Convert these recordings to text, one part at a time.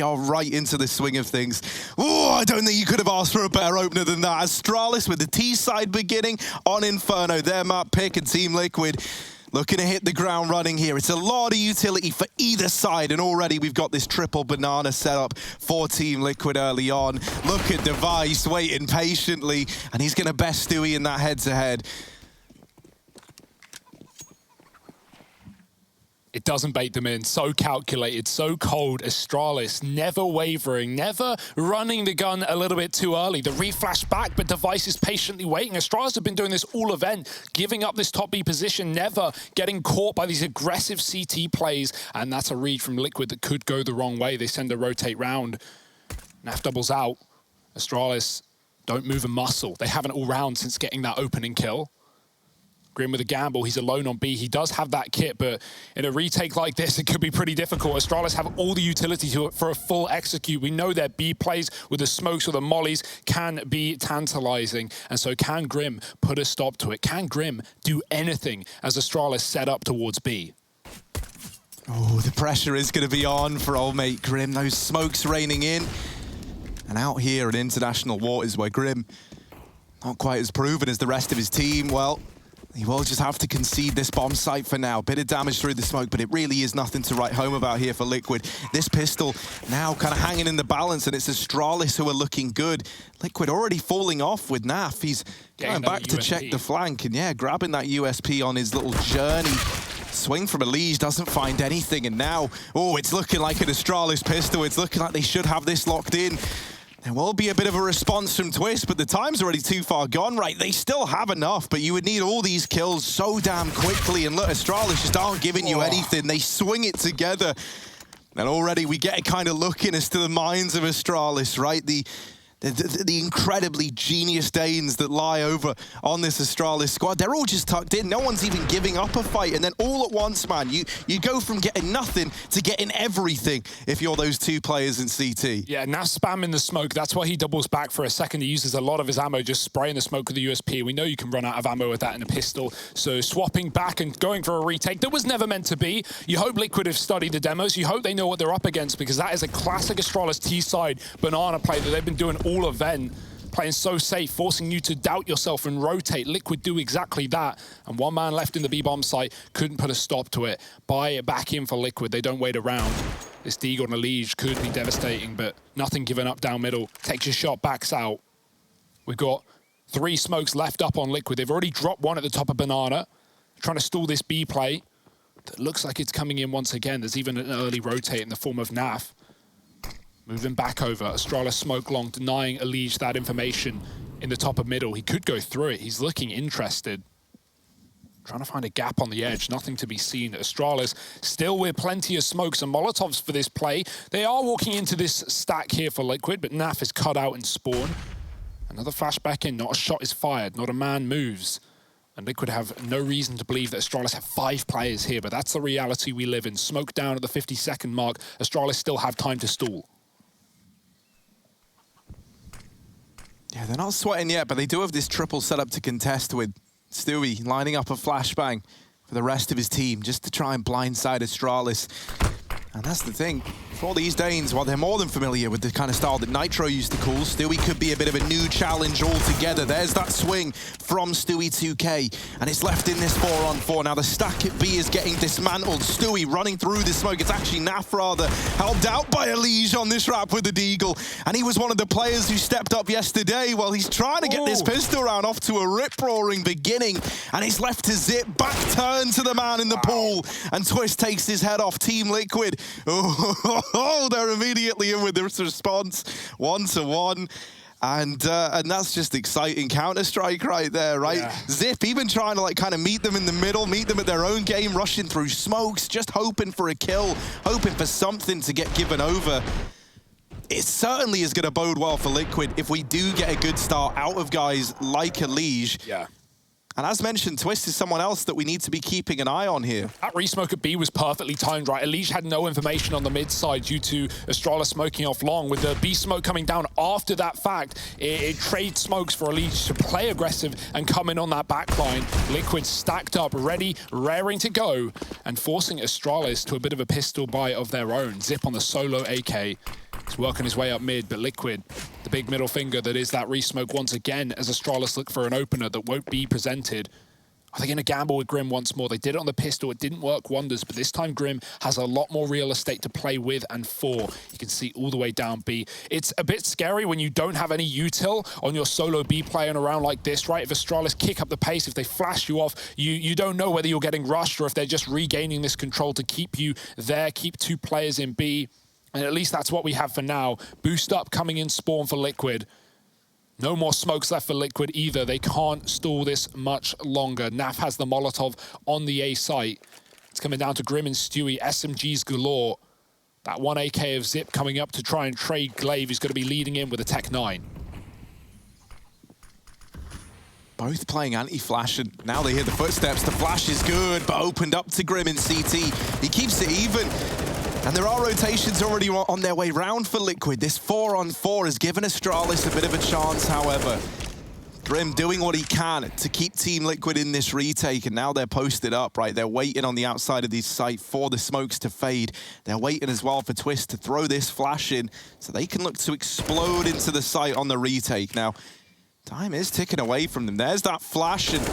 They are right into the swing of things. Oh, I don't think you could have asked for a better opener than that. Astralis with the T side beginning on Inferno. Their map pick, and Team Liquid looking to hit the ground running here. It's a lot of utility for either side, and already we've got this triple banana set up for Team Liquid early on. Look at Device waiting patiently, and he's going to best Stewie in that head-to-head. It doesn't bait them in. So calculated, so cold. Astralis never wavering, never running the gun a little bit too early. The reflash back, but Device is patiently waiting. Astralis have been doing this all event, giving up this top B position, never getting caught by these aggressive CT plays. And that's a read from Liquid that could go the wrong way. They send a rotate round. Naf doubles out. Astralis don't move a muscle. They haven't all round since getting that opening kill. Grim with a gamble, he's alone on B. He does have that kit, but in a retake like this, it could be pretty difficult. Astralis have all the utility for a full execute. We know their B plays with the smokes or the mollies can be tantalizing. And so can Grim put a stop to it? Can Grim do anything as Astralis set up towards B? Oh, the pressure is going to be on for old mate Grim. Those smokes raining in. And out here in international waters where Grim, not quite as proven as the rest of his team, well, he will just have to concede this bomb site for now. Bit of damage through the smoke, but it really is nothing to write home about here for Liquid. This pistol now kind of hanging in the balance, and it's Astralis who are looking good. Liquid already falling off with Naf. He's going back to check the flank, and yeah, grabbing that USP on his little journey. Swing from Elige, doesn't find anything, and now, oh, it's looking like an Astralis pistol. It's looking like they should have this locked in. There will be a bit of a response from Twist, but the time's already too far gone, right? They still have enough, but you would need all these kills so damn quickly. And look, Astralis just aren't giving you anything. They swing it together. And already we get a kind of look in as to the minds of Astralis, right? The incredibly genius Danes that lie over on this Astralis squad. They're all just tucked in. No one's even giving up a fight. And then all at once, man, you go from getting nothing to getting everything if you're those two players in CT. Yeah, now spamming the smoke. That's why he doubles back for a second. He uses a lot of his ammo just spraying the smoke with the USP. We know you can run out of ammo with that in a pistol. So swapping back and going for a retake that was never meant to be. You hope Liquid have studied the demos. You hope they know what they're up against, because that is a classic Astralis T-side banana play that they've been doing all event, playing so safe, forcing you to doubt yourself and rotate. Liquid do exactly that, and one man left in the B-bomb site couldn't put a stop to it. Buy it back in for Liquid. They don't wait around. This Deagle on Elige could be devastating, but nothing given up down middle. Takes your shot, backs out. We've got 3 smokes left up on Liquid. They've already dropped one at the top of Banana, trying to stall this B play. That looks like it's coming in once again. There's even an early rotate in the form of Naf. Moving back over, Astralis smoke long, denying Elige that information in the top of middle. He could go through it. He's looking interested. Trying to find a gap on the edge, nothing to be seen. Astralis still with plenty of smokes and Molotovs for this play. They are walking into this stack here for Liquid, but Naf is cut out in spawn. Another flashback in, not a shot is fired, not a man moves. And Liquid have no reason to believe that Astralis have 5 players here, but that's the reality we live in. Smoke down at the 50-second mark. Astralis still have time to stall. Yeah, they're not sweating yet, but they do have this triple set up to contest with. Stewie lining up a flashbang for the rest of his team just to try and blindside Astralis. And that's the thing. For these Danes, while they're more than familiar with the kind of style that Nitro used to call, Stewie could be a bit of a new challenge altogether. There's that swing from Stewie 2K, and it's left in this 4-on-4. Now the stack at B is getting dismantled. Stewie running through the smoke. It's actually Naf rather, helped out by Elige on this wrap with the Deagle. And he was one of the players who stepped up yesterday while he's trying to get this pistol round off to a rip-roaring beginning. And he's left to zip, back turn to the man in the pool. And Twist takes his head off. Team Liquid. Oh, they're immediately in with this response, 1-1. And that's just exciting Counter-Strike right there, right? Yeah. Zip even trying to like kind of meet them in the middle, meet them at their own game, rushing through smokes, just hoping for a kill, hoping for something to get given over. It certainly is going to bode well for Liquid if we do get a good start out of guys like Elige. Yeah. And as mentioned, Twist is someone else that we need to be keeping an eye on here. That resmoke at B was perfectly timed, right? Elige had no information on the mid side due to Astralis smoking off long. With the B smoke coming down after that fact, it trades smokes for Elige to play aggressive and come in on that back line. Liquid stacked up, ready, raring to go, and forcing Astralis to a bit of a pistol buy of their own. Zip on the solo AK. He's working his way up mid, but Liquid, the big middle finger that is that re-smoke once again as Astralis look for an opener that won't be presented. Are they going to gamble with Grim once more? They did it on the pistol. It didn't work wonders, but this time Grim has a lot more real estate to play with and for. You can see all the way down B. It's a bit scary when you don't have any util on your solo B play in a round like this, right? If Astralis kick up the pace, if they flash you off, you don't know whether you're getting rushed or if they're just regaining this control to keep you there, keep 2 players in B. And at least that's what we have for now. Boost up coming in spawn for Liquid. No more smokes left for Liquid either. They can't stall this much longer. Naf has the Molotov on the A site. It's coming down to Grim and Stewie. SMGs galore. That 1 AK of Zip coming up to try and trade Glaive, who's going to be leading in with a Tech 9. Both playing anti-flash, and now they hear the footsteps. The flash is good, but opened up to Grim in CT. He keeps it even. And there are rotations already on their way round for Liquid. This 4-on-4 has given Astralis a bit of a chance, however. Grim doing what he can to keep Team Liquid in this retake, and now they're posted up, right? They're waiting on the outside of this site for the smokes to fade. They're waiting as well for Twist to throw this flash in so they can look to explode into the site on the retake. Now, time is ticking away from them. There's that flash, and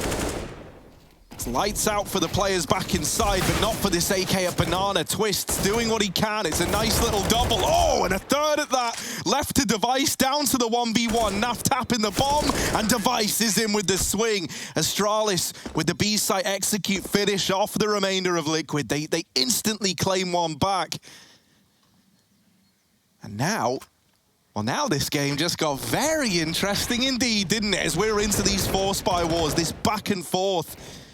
it's lights out for the players back inside, but not for this AK at Banana. Twist's doing what he can. It's a nice little double. Oh, and a third at that. Left to Device, down to the 1v1. Naf tapping the bomb, and Device is in with the swing. Astralis with the B site execute finish off the remainder of Liquid. They instantly claim one back. And now, well, now this game just got very interesting indeed, didn't it? As we're into these 4 spy wars, this back and forth.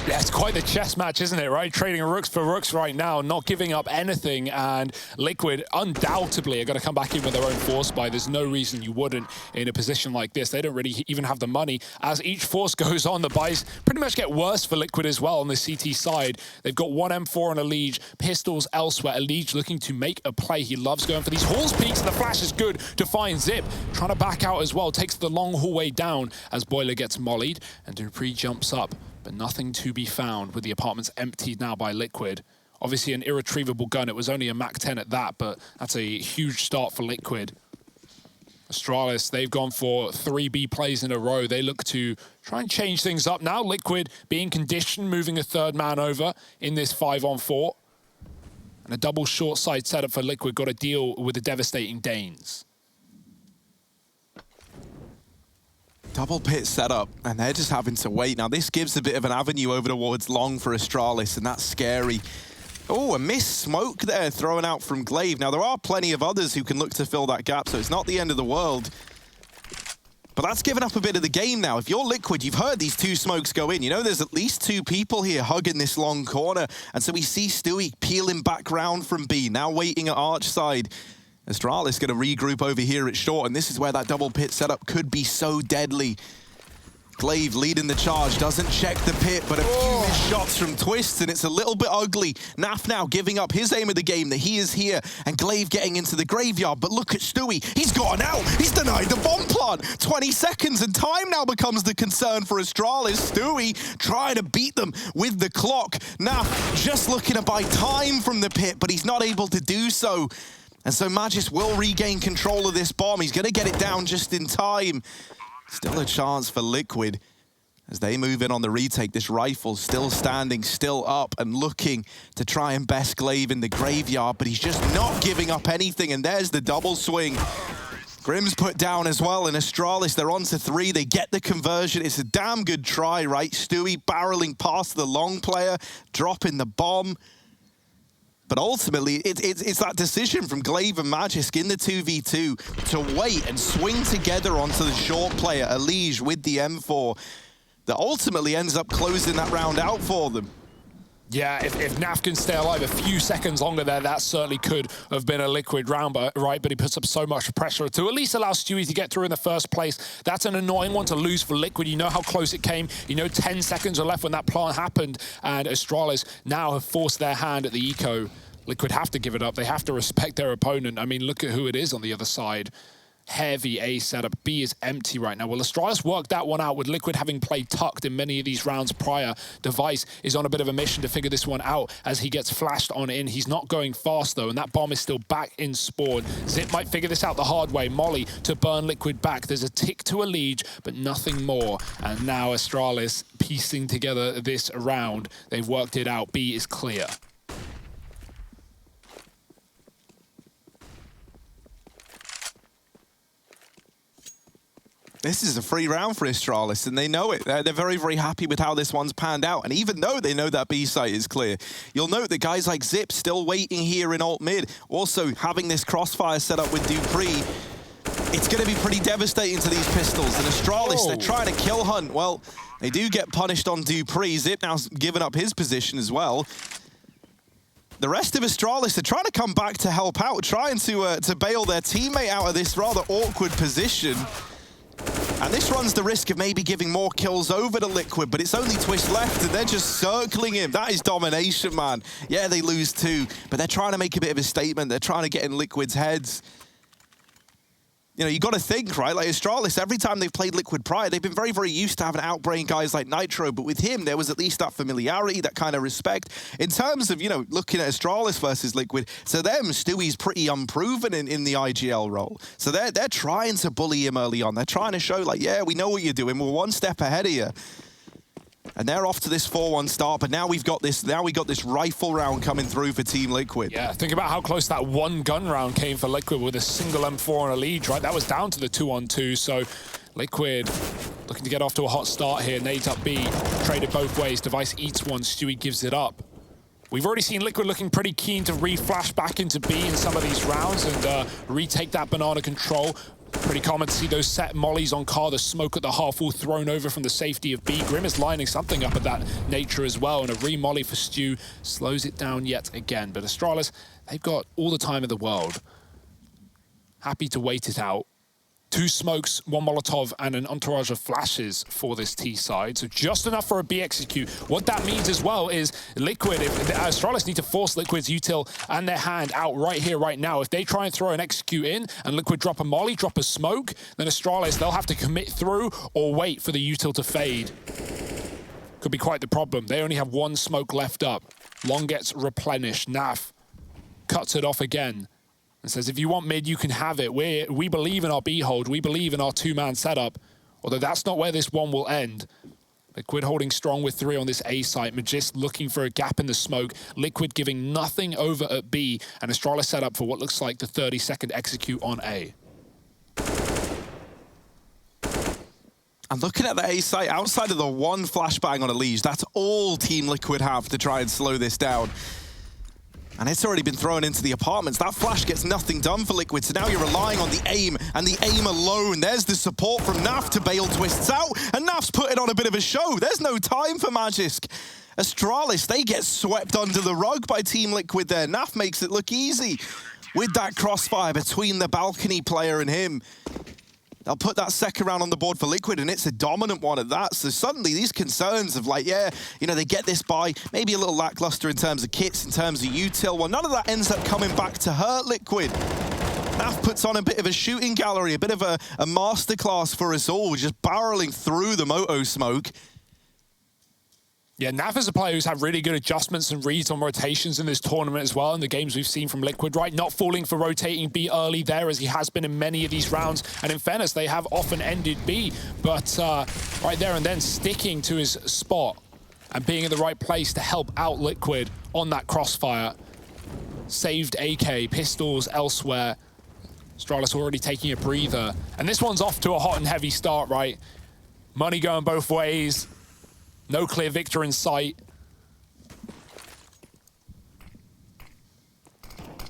Yeah, it's quite the chess match, isn't it, right? Trading rooks for rooks right now, not giving up anything, and Liquid undoubtedly are going to come back in with their own 4 spy. There's no reason you wouldn't in a position like this. They don't really even have the money. As each force goes on, the buys pretty much get worse for Liquid as well on the CT side. They've got 1 M4 and a Liege, pistols elsewhere. A Liege looking to make a play. He loves going for these halls peaks, and the flash is good to find Zip. Trying to back out as well, takes the long hallway down as Boiler gets mollied, and Dupree jumps up. But nothing to be found with the apartments emptied now by Liquid. Obviously an irretrievable gun. It was only a Mach 10 at that, but that's a huge start for Liquid. Astralis, they've gone for 3 B plays in a row. They look to try and change things up now. Liquid being conditioned, moving a 3rd man over in this 5-on-4. And a double short side setup for Liquid. Got to deal with the devastating Danes. Double pit setup, and they're just having to wait. Now, this gives a bit of an avenue over towards long for Astralis, and that's scary. Oh, a missed smoke there thrown out from Glaive. Now, there are plenty of others who can look to fill that gap, so it's not the end of the world. But that's given up a bit of the game now. If you're Liquid, you've heard these 2 smokes go in. You know there's at least 2 people here hugging this long corner. And so we see Stewie peeling back round from B, now waiting at arch side. Astralis going to regroup over here at short, and this is where that double pit setup could be so deadly. Glaive leading the charge, doesn't check the pit, but a few missed shots from Twist, and it's a little bit ugly. Naf now giving up his aim of the game that he is here, and Glaive getting into the graveyard, but look at Stewie. He's gotten out. He's denied the bomb plant. 20 seconds, and time now becomes the concern for Astralis. Stewie trying to beat them with the clock. Naf just looking to buy time from the pit, but he's not able to do so. And so Magis will regain control of this bomb. He's going to get it down just in time. Still a chance for Liquid as they move in on the retake. This rifle still standing, still up, and looking to try and best Glaive in the graveyard, but he's just not giving up anything, and there's the double swing. Grim's put down as well, and Astralis, they're on to 3. They get the conversion. It's a damn good try, right? Stewie barreling past the long player, dropping the bomb. But ultimately, it's that decision from Glaive and Magisk in the 2v2 to wait and swing together onto the short player, Elige with the M4, that ultimately ends up closing that round out for them. Yeah, if Naf can stay alive a few seconds longer there, that certainly could have been a Liquid round, right? But he puts up so much pressure to at least allow Stewie to get through in the first place. That's an annoying one to lose for Liquid. You know how close it came. You know 10 seconds are left when that plant happened, and Astralis now have forced their hand at the eco. Liquid have to give it up. They have to respect their opponent. I mean, look at who it is on the other side. heavy A setup. B is empty right now. Well, Astralis worked that one out with Liquid having played tucked in many of these rounds prior. Device is on a bit of a mission to figure this one out as he gets flashed on in. He's not going fast, though, and that bomb is still back in spawn. Zip might figure this out the hard way. Molly to burn Liquid back. There's a tick to a Liege, but nothing more. And now Astralis piecing together this round. They've worked it out. B is clear. This is a free round for Astralis, and they know it. They're very, very happy with how this one's panned out. And even though they know that B site is clear, you'll note that guys like Zip still waiting here in alt mid. Also, having this crossfire set up with Dupree, it's going to be pretty devastating to these pistols. And Astralis, they're trying to kill hunt. Well, they do get punished on Dupree. Zip now's given up his position as well. The rest of Astralis are trying to come back to help out, trying to bail their teammate out of this rather awkward position. And this runs the risk of maybe giving more kills over to Liquid, but it's only Twist left, and they're just circling him. That is domination, man. Yeah, they lose too, but they're trying to make a bit of a statement. They're trying to get in Liquid's heads. You know, you got to think, right? Like Astralis, every time they've played Liquid prior, they've been very, very used to having outbrain guys like Nitro, but with him, there was at least that familiarity, that kind of respect. In terms of, you know, looking at Astralis versus Liquid, to them, Stewie's pretty unproven in the IGL role. So they're trying to bully him early on. They're trying to show, like, yeah, we know what you're doing. We're one step ahead of you. And they're off to this 4-1 start, but now we got this rifle round coming through for Team Liquid. Yeah, think about how close that one gun round came for Liquid with a single M4 and a lead, right? That was down to the 2-on-2, so Liquid looking to get off to a hot start here. Nades up B, traded both ways. Device eats one, Stewie gives it up. We've already seen Liquid looking pretty keen to re-flash back into B in some of these rounds and retake that banana control. Pretty common to see those set mollies on car, the smoke at the half wall thrown over from the safety of B. Grim is lining something up of that nature as well, and a re-molly for Stu slows it down yet again. But Astralis, they've got all the time in the world. Happy to wait it out. 2 smokes, 1 Molotov, and an entourage of flashes for this T side. So just enough for a B execute. What that means as well is Liquid, if Astralis need to force Liquid's util and their hand out right here, right now. If they try and throw an execute in and Liquid drop a molly, drop a smoke, then Astralis, they'll have to commit through or wait for the util to fade. Could be quite the problem. They only have 1 smoke left up. Long gets replenished. Naf cuts it off again and says, if you want mid, you can have it. We believe in our B hold. We believe in our 2-man setup. Although that's not where this one will end. Liquid holding strong with 3 on this A site. Magist looking for a gap in the smoke. Liquid giving nothing over at B. And Astralis set up for what looks like the 30-second execute on A. And looking at the A site, outside of the 1 flashbang on a Liege, that's all Team Liquid have to try and slow this down. And it's already been thrown into the apartments. That flash gets nothing done for Liquid, so now you're relying on the aim, and the aim alone. There's the support from Naf to bail Twists out, and Naf's putting on a bit of a show. There's no time for Magisk. Astralis, they get swept under the rug by Team Liquid there. Naf makes it look easy with that crossfire between the balcony player and him. They'll put that second round on the board for Liquid, and it's a dominant one at that. So suddenly these concerns of like, yeah, you know, they get this by, maybe a little lackluster in terms of kits, in terms of util. Well, none of that ends up coming back to hurt Liquid. Naf puts on a bit of a shooting gallery, a bit of a masterclass for us all, just barreling through the moto smoke. Yeah, Naf is a player who's had really good adjustments and reads on rotations in this tournament as well, in the games we've seen from Liquid, right? Not falling for rotating B early there, as he has been in many of these rounds. And in fairness, they have often ended B, but right there and then sticking to his spot and being in the right place to help out Liquid on that crossfire. Saved AK, pistols elsewhere. Astralis already taking a breather. And this one's off to a hot and heavy start, right? Money going both ways. No clear victor in sight.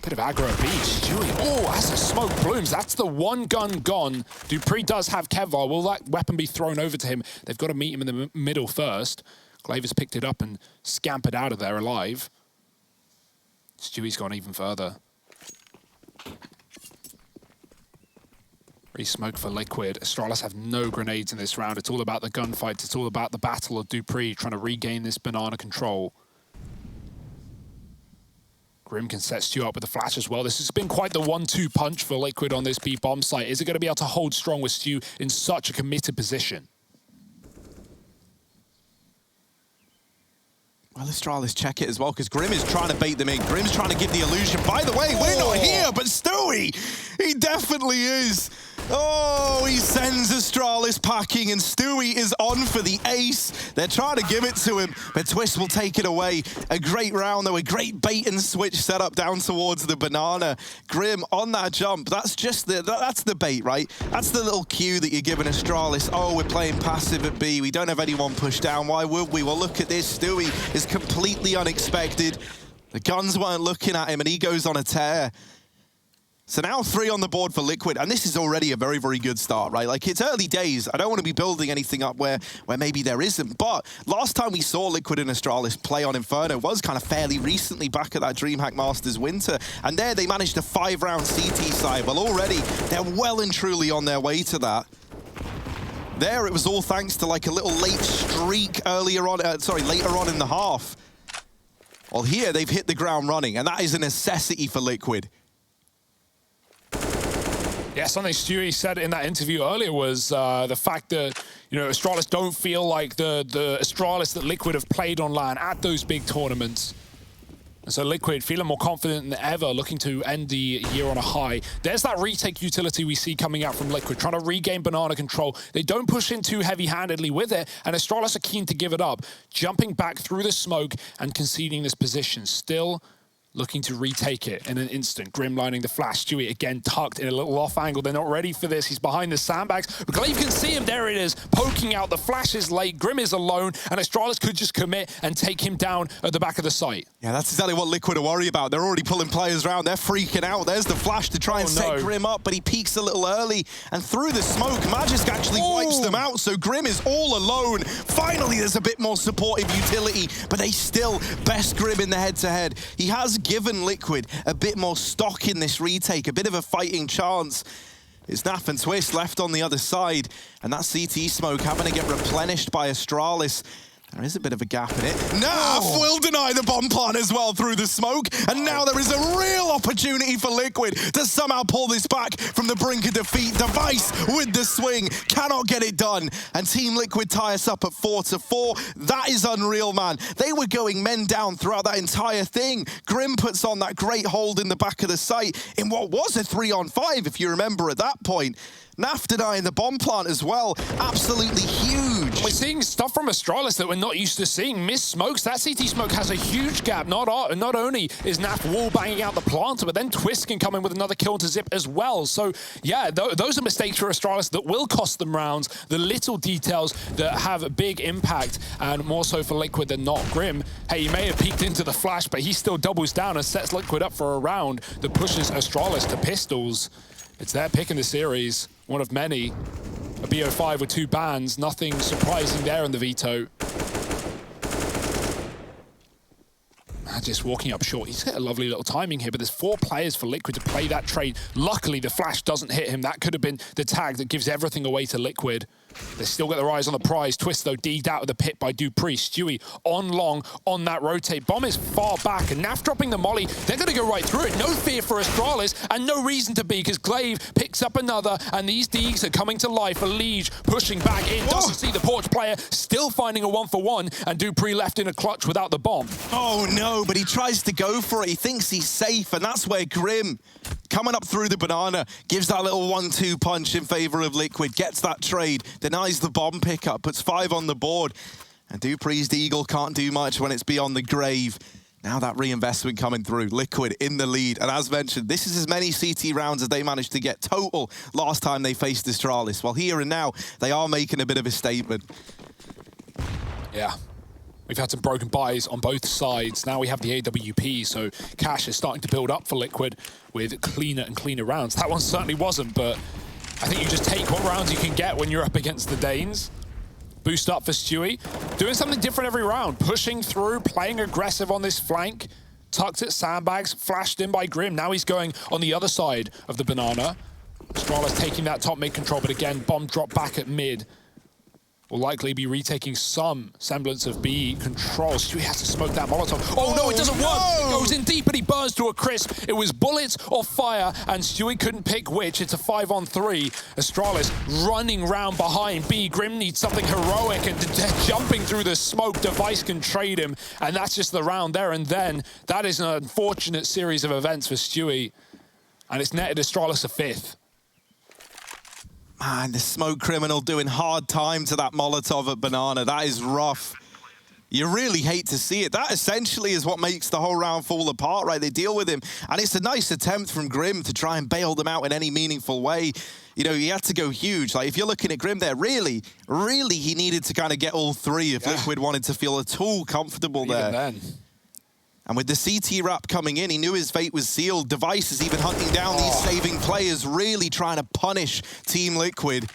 Bit of aggro at B. Stewie. Oh, as the smoke blooms, that's the 1 gun gone. Dupree does have Kevlar. Will that weapon be thrown over to him? They've got to meet him in the middle first. Glaver's picked it up and scampered out of there alive. Stewie's gone even further. Re-smoke for Liquid. Astralis have no grenades in this round. It's all about the gunfights. It's all about the battle of Dupree trying to regain this banana control. Grim can set Stu up with the flash as well. This has been quite the 1-2 punch for Liquid on this B bomb site. Is it going to be able to hold strong with Stu in such a committed position? Well, Astralis check it as well, because Grim is trying to bait them in. Grim's trying to give the illusion. By the way, we're not here, but Stewie, he definitely is. Oh, he sends Astralis packing, and Stewie is on for the ace. They're trying to give it to him, but Twist will take it away. A great round, though, a great bait and switch setup down towards the banana. Grim on that jump. That's just that's the bait, right? That's the little cue that you're giving Astralis. Oh, we're playing passive at B. We don't have anyone pushed down. Why would we? Well, look at this. Stewie is completely unexpected. The guns weren't looking at him, and he goes on a tear. So now 3 on the board for Liquid, and this is already a very, very good start, right? Like, it's early days. I don't want to be building anything up where maybe there isn't. But last time we saw Liquid and Astralis play on Inferno was kind of fairly recently, back at that DreamHack Masters winter. And there they managed a 5-round CT side. Well, already they're well and truly on their way to that. There, it was all thanks to like a little late streak later on in the half. Well, here they've hit the ground running, and that is a necessity for Liquid. Yeah, something Stewie said in that interview earlier was the fact that, you know, Astralis don't feel like the Astralis that Liquid have played on LAN at those big tournaments. And so Liquid feeling more confident than ever, looking to end the year on a high. There's that retake utility we see coming out from Liquid, trying to regain banana control. They don't push in too heavy-handedly with it, and Astralis are keen to give it up, jumping back through the smoke and conceding this position. Still looking to retake it in an instant. Grim lining the flash. Stewie again tucked in a little off angle. They're not ready for this. He's behind the sandbags. But Glaive can see him. There it is. Poking out. The flash is late. Grim is alone. And Astralis could just commit and take him down at the back of the site. Yeah, that's exactly what Liquid are worried about. They're already pulling players around. They're freaking out. There's the flash to try and set Grim up, but he peeks a little early. And through the smoke, Magisk actually wipes them out. So Grim is all alone. Finally, there's a bit more supportive utility, but they still best Grim in the head-to-head. He has given Liquid a bit more stock in this retake, a bit of a fighting chance. It's Naf and Twist left on the other side, and that CT smoke having to get replenished by Astralis. There is a bit of a gap in it. Naf will deny the bomb plant as well through the smoke, and now there is a real opportunity for Liquid to somehow pull this back from the brink of defeat. Device with the swing, cannot get it done, and Team Liquid tie us up at 4-4. That is unreal, man. They were going men down throughout that entire thing. Grim puts on that great hold in the back of the site in what was a 3-on-5, if you remember at that point. Naf denying the bomb plant as well. Absolutely huge. We're seeing stuff from Astralis that we're not used to seeing. Missed smokes. That CT smoke has a huge gap. Not only is Naf wall banging out the planter, but then Twist can come in with another kill to zip as well. So, yeah, those are mistakes for Astralis that will cost them rounds. The little details that have a big impact, and more so for Liquid than not. Grim, hey, he may have peeked into the flash, but he still doubles down and sets Liquid up for a round that pushes Astralis to pistols. It's their pick in the series, one of many. A BO5 with 2 bans, nothing surprising there in the veto. Just walking up short. He's got a lovely little timing here, but there's 4 players for Liquid to play that trade. Luckily, the flash doesn't hit him. That could have been the tag that gives everything away to Liquid. They've still got their eyes on the prize. Twist, though, D'd out of the pit by Dupree. Stewie on long on that rotate. Bomb is far back, and Naf dropping the molly. They're going to go right through it. No fear for Astralis, and no reason to be, because Glaive picks up another, and these Ds are coming to life. A Liege pushing back in. Doesn't see the porch player. Still finding a 1-for-1, and Dupree left in a clutch without the bomb. Oh, no, but he tries to go for it. He thinks he's safe, and that's where Grim, coming up through the banana, gives that little 1-2 punch in favor of Liquid, gets that trade, denies the bomb pickup, puts 5 on the board, and Dupree's Eagle can't do much when it's beyond the grave. Now that reinvestment coming through, Liquid in the lead, and as mentioned, this is as many CT rounds as they managed to get total last time they faced Astralis. Well, here and now, they are making a bit of a statement. Yeah. We've had some broken buys on both sides. Now we have the AWP, so cash is starting to build up for Liquid with cleaner and cleaner rounds. That one certainly wasn't, but I think you just take what rounds you can get when you're up against the Danes. Boost up for Stewie. Doing something different every round. Pushing through, playing aggressive on this flank. Tucked at sandbags, flashed in by Grim. Now he's going on the other side of the banana. Astralis taking that top mid control, but again, bomb drop back at mid. will likely be retaking some semblance of B control. Stewie has to smoke that Molotov. Oh no, it doesn't work! It goes in deep and he burns to a crisp. It was bullets or fire, and Stewie couldn't pick which. It's a 5-on-3. Astralis running round behind B. Grim needs something heroic, and jumping through the smoke. Device can trade him, and that's just the round there and then. That is an unfortunate series of events for Stewie, and it's netted Astralis a 5th. Man, the smoke criminal doing hard time to that Molotov at Banana. That is rough. You really hate to see it. That essentially is what makes the whole round fall apart, right? They deal with him, and it's a nice attempt from Grim to try and bail them out in any meaningful way. You know, he had to go huge. Like, if you're looking at Grim there, really, he needed to kind of get all 3 if Liquid wanted to feel at all comfortable there. Even then. And with the CT wrap coming in, he knew his fate was sealed. Device is even hunting down these saving players, really trying to punish Team Liquid.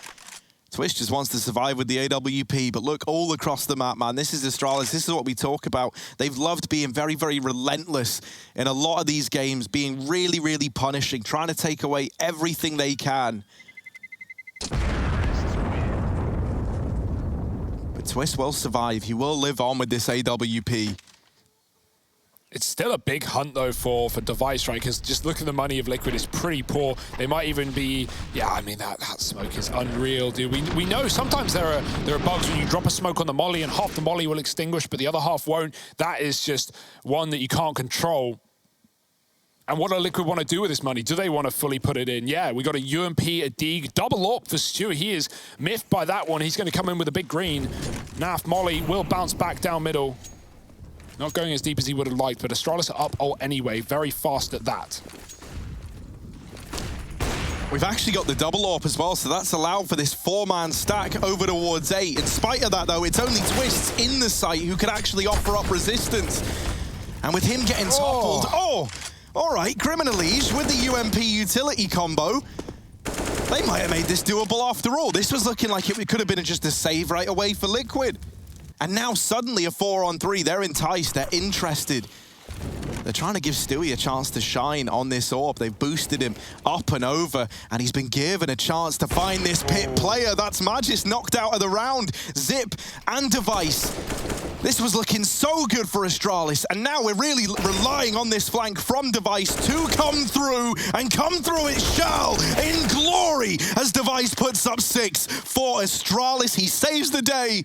Twitch just wants to survive with the AWP, but look all across the map, man. This is Astralis. This is what we talk about. They've loved being very, very relentless in a lot of these games, being really, really punishing, trying to take away everything they can. But Twist will survive. He will live on with this AWP. It's still a big hunt, though, for Device, right? Because just look at the money of Liquid is pretty poor. They might even be... Yeah, I mean, that smoke is unreal, dude. We know sometimes there are bugs when you drop a smoke on the molly and half the molly will extinguish, but the other half won't. That is just one that you can't control. And what do Liquid want to do with this money? Do they want to fully put it in? Yeah, we got a UMP, a Deeg, double AWP for Stewie. He is miffed by that one. He's going to come in with a big green. Naf molly will bounce back down middle. Not going as deep as he would have liked, but Astralis are up anyway, very fast at that. We've actually got the double AWP as well, so that's allowed for this 4-man stack over towards A. In spite of that, though, it's only Twists in the site who could actually offer up resistance. And with him getting toppled... Oh, all right, Grim and Elige with the UMP utility combo. They might have made this doable after all. This was looking like it could have been just a save right away for Liquid. And now suddenly a 4-on-3, they're enticed, they're interested. They're trying to give Stewie a chance to shine on this AWP. They've boosted him up and over, and he's been given a chance to find this pit player. That's Magis knocked out of the round. Zip and Device. This was looking so good for Astralis, and now we're really relying on this flank from Device to come through, and come through it shall in glory as Device puts up 6 for Astralis. He saves the day.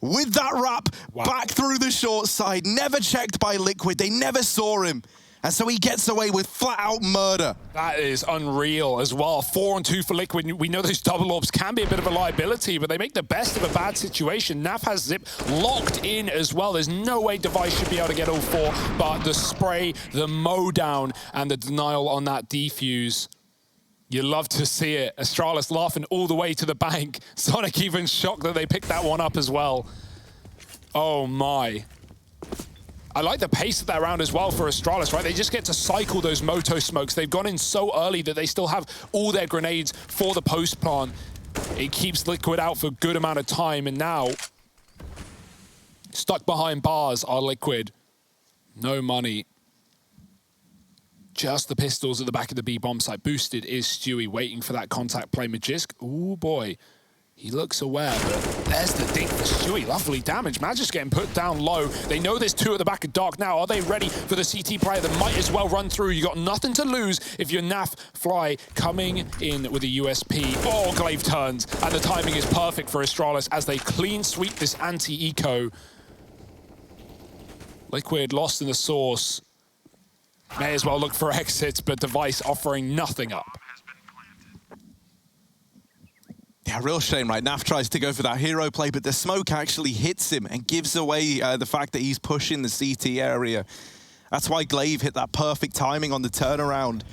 With that wrap, back through the short side, never checked by Liquid, they never saw him. And so he gets away with flat-out murder. That is unreal as well. 4-on-2 for Liquid. We know those double AWPs can be a bit of a liability, but they make the best of a bad situation. Naf has Zip locked in as well. There's no way Device should be able to get all 4, but the spray, the mow down, and the denial on that defuse. You love to see it. Astralis laughing all the way to the bank. Sonic even shocked that they picked that one up as well. Oh my. I like the pace of that round as well for Astralis, right? They just get to cycle those Moto smokes. They've gone in so early that they still have all their grenades for the post plant. It keeps Liquid out for a good amount of time, and now stuck behind bars are Liquid. No money. Just the pistols at the back of the B bomb site. Boosted is Stewie, waiting for that contact play. Magisk, oh boy, he looks aware, but there's the dink for Stewie. Lovely damage. Magis getting put down low. They know there's 2 at the back of Dark now. Are they ready for the CT player that might as well run through? You got nothing to lose if you're Naf Fly coming in with a USP. Oh, Glaive turns, and the timing is perfect for Astralis as they clean sweep this anti-eco. Liquid lost in the source. May as well look for exits, but Device offering nothing up. Yeah, real shame, right? Naf tries to go for that hero play, but the smoke actually hits him and gives away the fact that he's pushing the CT area. That's why Glaive hit that perfect timing on the turnaround.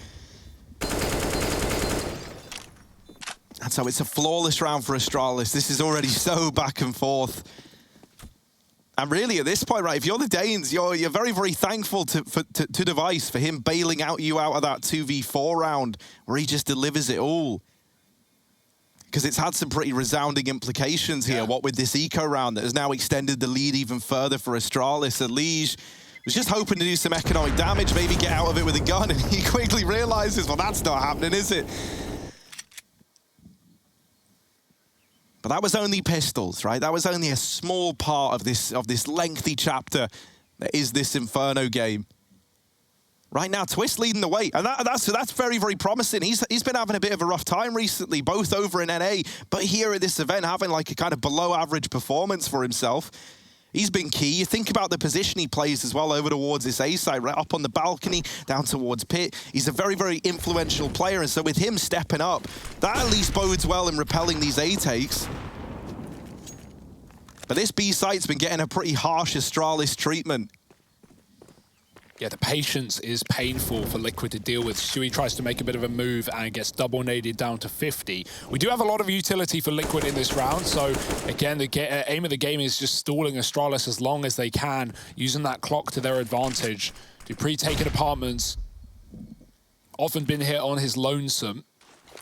And so it's a flawless round for Astralis. This is already so back and forth. And really, at this point, right, if you're the Danes, you're very, very thankful to Device for him bailing you out of that 2v4 round where he just delivers it all. Because it's had some pretty resounding implications here, what with this eco round that has now extended the lead even further for Astralis. Elige was just hoping to do some economic damage, maybe get out of it with a gun, and he quickly realizes, well, that's not happening, is it? But that was only pistols, right? That was only a small part of this lengthy chapter that is this Inferno game. Right now, Twist leading the way, and that's very, very promising. He's been having a bit of a rough time recently, both over in NA, but here at this event, having like a kind of below-average performance for himself. He's been key. You think about the position he plays as well over towards this A side, right up on the balcony, down towards pit. He's a very, very influential player, and so with him stepping up, that at least bodes well in repelling these A takes. But this B site's been getting a pretty harsh Astralis treatment. Yeah, the patience is painful for Liquid to deal with. Stewie tries to make a bit of a move and gets double naded down to 50. We do have a lot of utility for Liquid in this round, so again, the aim of the game is just stalling Astralis as long as they can, using that clock to their advantage. Dupree taking apartments, often been hit on his lonesome.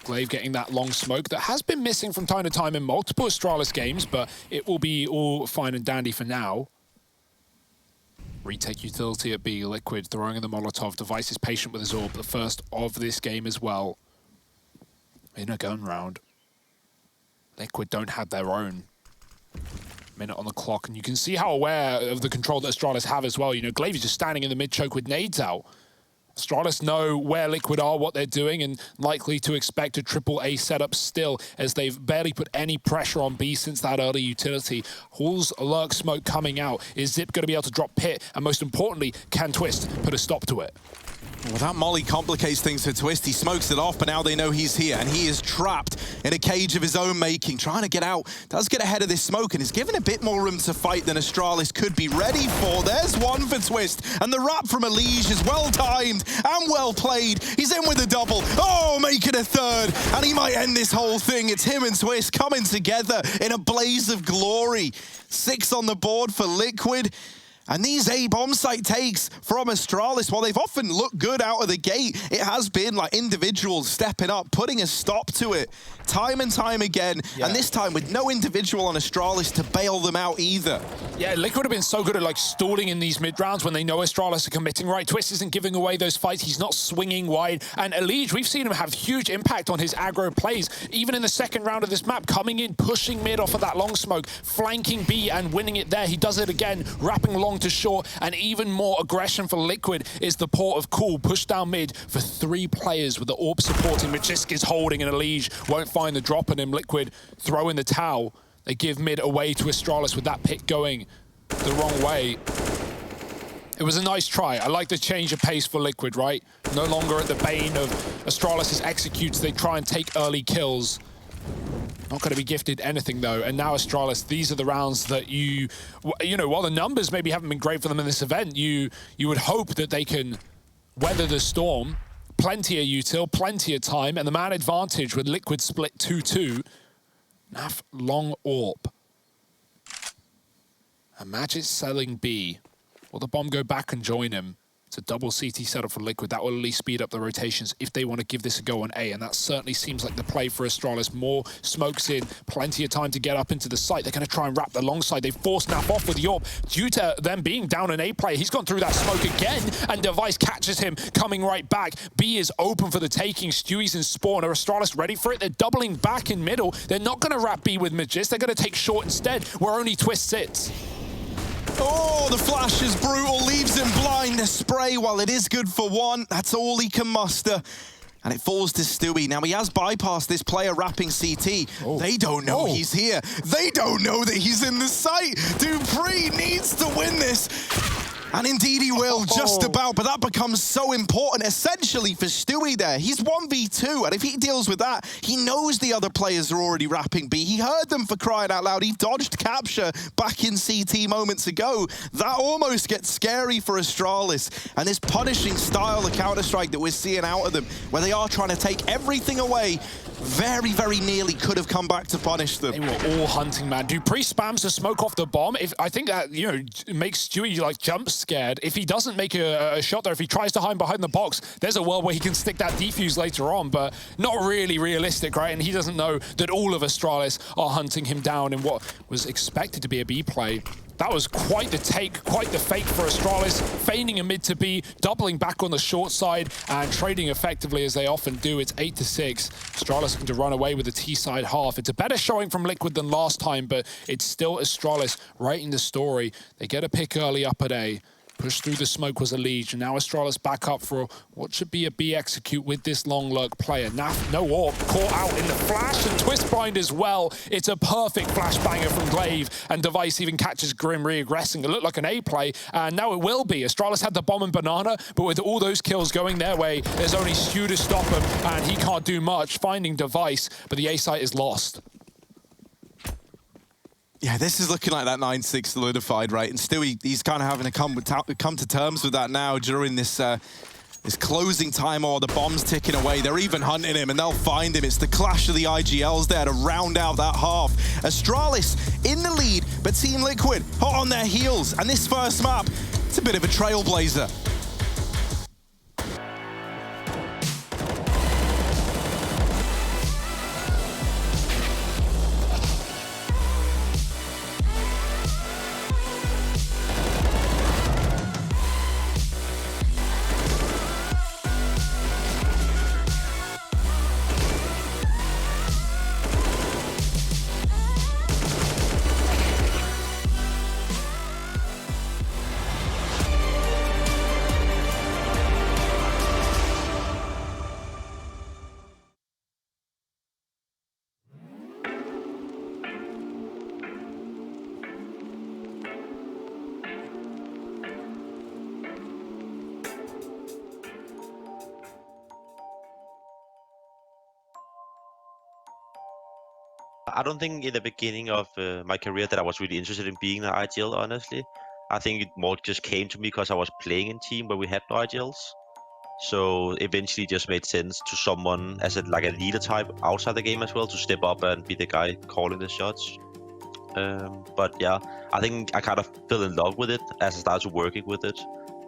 Glaive getting that long smoke that has been missing from time to time in multiple Astralis games, but it will be all fine and dandy for now. Retake utility at B, Liquid throwing in the Molotov. Device is patient with his orb, the first of this game as well. In a gun round. Liquid don't have their own. Minute on the clock, and you can see how aware of the control that Astralis have as well. You know, Glaive is just standing in the mid-choke with nades out. Astralis know where Liquid are, what they're doing, and likely to expect a triple A setup still, as they've barely put any pressure on B since that early utility. Hall's lurk smoke coming out. Is Zip going to be able to drop pit? And most importantly, can Twist put a stop to it? Well, that molly complicates things for Twist. He smokes it off, but now they know he's here, and he is trapped in a cage of his own making, trying to get out. Does get ahead of this smoke, and is given a bit more room to fight than Astralis could be ready for. There's one for Twist, and the wrap from Elige is well-timed and well-played. He's in with a double. Oh, making a third, and he might end this whole thing. It's him and Twist coming together in a blaze of glory. 6 on the board for Liquid. And these A bomb site takes from Astralis, while they've often looked good out of the gate, it has been like individuals stepping up, putting a stop to it, time and time again. Yeah. And this time with no individual on Astralis to bail them out either. Yeah, Liquid have been so good at like stalling in these mid rounds when they know Astralis are committing right. Twist isn't giving away those fights. He's not swinging wide. And Elige, we've seen him have huge impact on his aggro plays, even in the second round of this map, coming in, pushing mid off of that long smoke, flanking B and winning it there. He does it again, wrapping long to short, and even more aggression for Liquid is the port of Cool, pushed down mid for 3 players with the AWP supporting. Magisk is holding, and Elige won't find the drop on him. Liquid throw in the towel. They give mid away to Astralis with that pick going the wrong way. It was a nice try. I like the change of pace for Liquid, right? No longer at the bane of Astralis' executes. They try and take early kills. Not going to be gifted anything, though. And now Astralis, these are the rounds that you know, while the numbers maybe haven't been great for them in this event, you would hope that they can weather the storm. Plenty of util, plenty of time, and the man advantage with Liquid split 2-2. Naf long AWP. And Magic's selling B. Will the bomb go back and join him? It's a double CT setup for Liquid. That will at least speed up the rotations if they want to give this a go on A, and that certainly seems like the play for Astralis. More smokes in, plenty of time to get up into the site. They're going to try and wrap the long side. They force Nap off with Yorp. Due to them being down an A player, he's gone through that smoke again, and Device catches him coming right back. B is open for the taking. Stewie's in spawn. Are Astralis ready for it? They're doubling back in middle. They're not going to wrap B with Magisk. They're going to take short instead, where only Twist sits. Oh, the flash is brutal, leaves him blind. A spray, while it is good for 1, that's all he can muster. And it falls to Stewie. Now, he has bypassed this player wrapping CT. Oh. They don't know he's here. They don't know that he's in the site. Dupree needs to win this. And indeed he will, just about, but that becomes so important, essentially, for Stewie there. He's 1v2, and if he deals with that, he knows the other players are already wrapping B. He heard them, for crying out loud. He dodged capture back in CT moments ago. That almost gets scary for Astralis, and this punishing style of Counter-Strike that we're seeing out of them, where they are trying to take everything away, very, very nearly could have come back to punish them. They were all hunting, man. Dupree spams the smoke off the bomb. I think that, you know, makes Stewie, like, jump scared. If he doesn't make a shot there, if he tries to hide behind the box, there's a world where he can stick that defuse later on, but not really realistic, right? And he doesn't know that all of Astralis are hunting him down in what was expected to be a B play. That was quite the take, quite the fake for Astralis, feigning a mid to B, doubling back on the short side and trading effectively as they often do. It's 8-6. Astralis looking to run away with the T side half. It's a better showing from Liquid than last time, but it's still Astralis writing the story. They get a pick early up at A. Push through the smoke was a Legion. Now Astralis back up for what should be a B execute with this long lurk player. Naf, no orb, caught out in the flash and twist bind as well. It's a perfect flash banger from Glaive, and Device even catches Grim reaggressing. It looked like an A play, and now it will be. Astralis had the bomb and banana, but with all those kills going their way, there's only Stu to stop him, and he can't do much, finding Device, but the A site is lost. Yeah, this is looking like that 9-6 solidified, right? And still, he's kind of having to come to terms with that now during this this closing time, or the bomb's ticking away. They're even hunting him, and they'll find him. It's the clash of the IGLs there to round out that half. Astralis in the lead, but Team Liquid hot on their heels. And this first map, it's a bit of a trailblazer. I don't think in the beginning of my career that I was really interested in being an IGL, honestly. I think it more just came to me because I was playing in team where we had no IGLs. So eventually it just made sense to someone as a leader type outside the game as well to step up and be the guy calling the shots. But yeah, I think I kind of fell in love with it as I started working with it,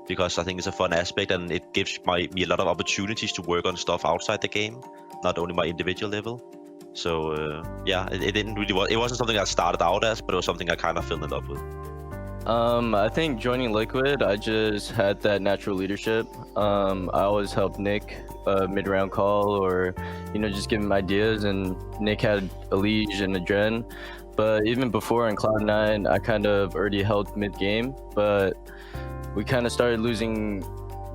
because I think it's a fun aspect and it gives me a lot of opportunities to work on stuff outside the game, not only my individual level. So yeah, it didn't really it wasn't something I started out as, but it was something I kind of fell in love with. I think joining Liquid, I just had that natural leadership. I always helped Nick mid-round call, or just give him ideas, and Nick had a Liege and a Dren. But even before in Cloud9, I kind of already helped mid-game, but we kind of started losing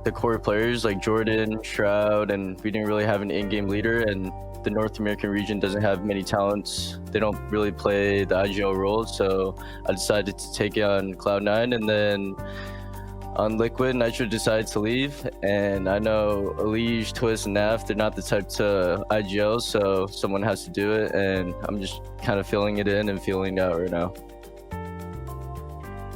the core players like Jordan, Shroud, and we didn't really have an in-game leader, and the North American region doesn't have many talents. They don't really play the IGL role, so I decided to take it on Cloud9, and then on Liquid, Nitro decided to leave, and I know Elige, Twist, and Naf, they're not the type to IGL, so someone has to do it, and I'm just kind of filling it in and feeling it out right now.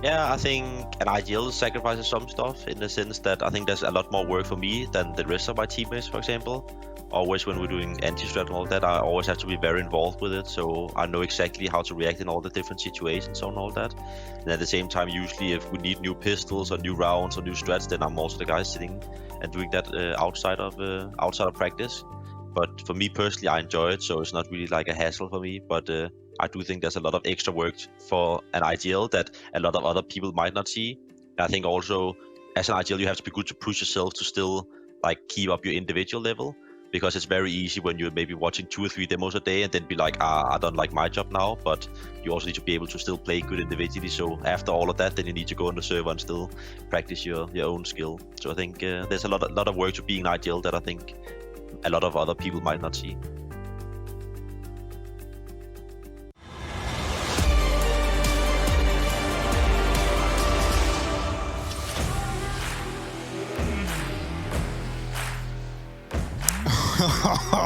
Yeah, I think an IGL sacrifices some stuff in the sense that I think there's a lot more work for me than the rest of my teammates, for example. Always when we're doing anti-strat and all that, I always have to be very involved with it, so I know exactly how to react in all the different situations and all that. And at the same time, usually if we need new pistols or new rounds or new strats, then I'm also the guy sitting and doing that outside of practice. But for me personally, I enjoy it, so it's not really like a hassle for me. But I do think there's a lot of extra work for an IGL that a lot of other people might not see. And I think also as an IGL, you have to be good to push yourself to still keep up your individual level. Because it's very easy when you're maybe watching 2 or 3 demos a day and then be like, I don't like my job now, but you also need to be able to still play good individually. So after all of that, then you need to go on the server and still practice your own skill. So I think there's a lot of work to being an IGL that I think a lot of other people might not see.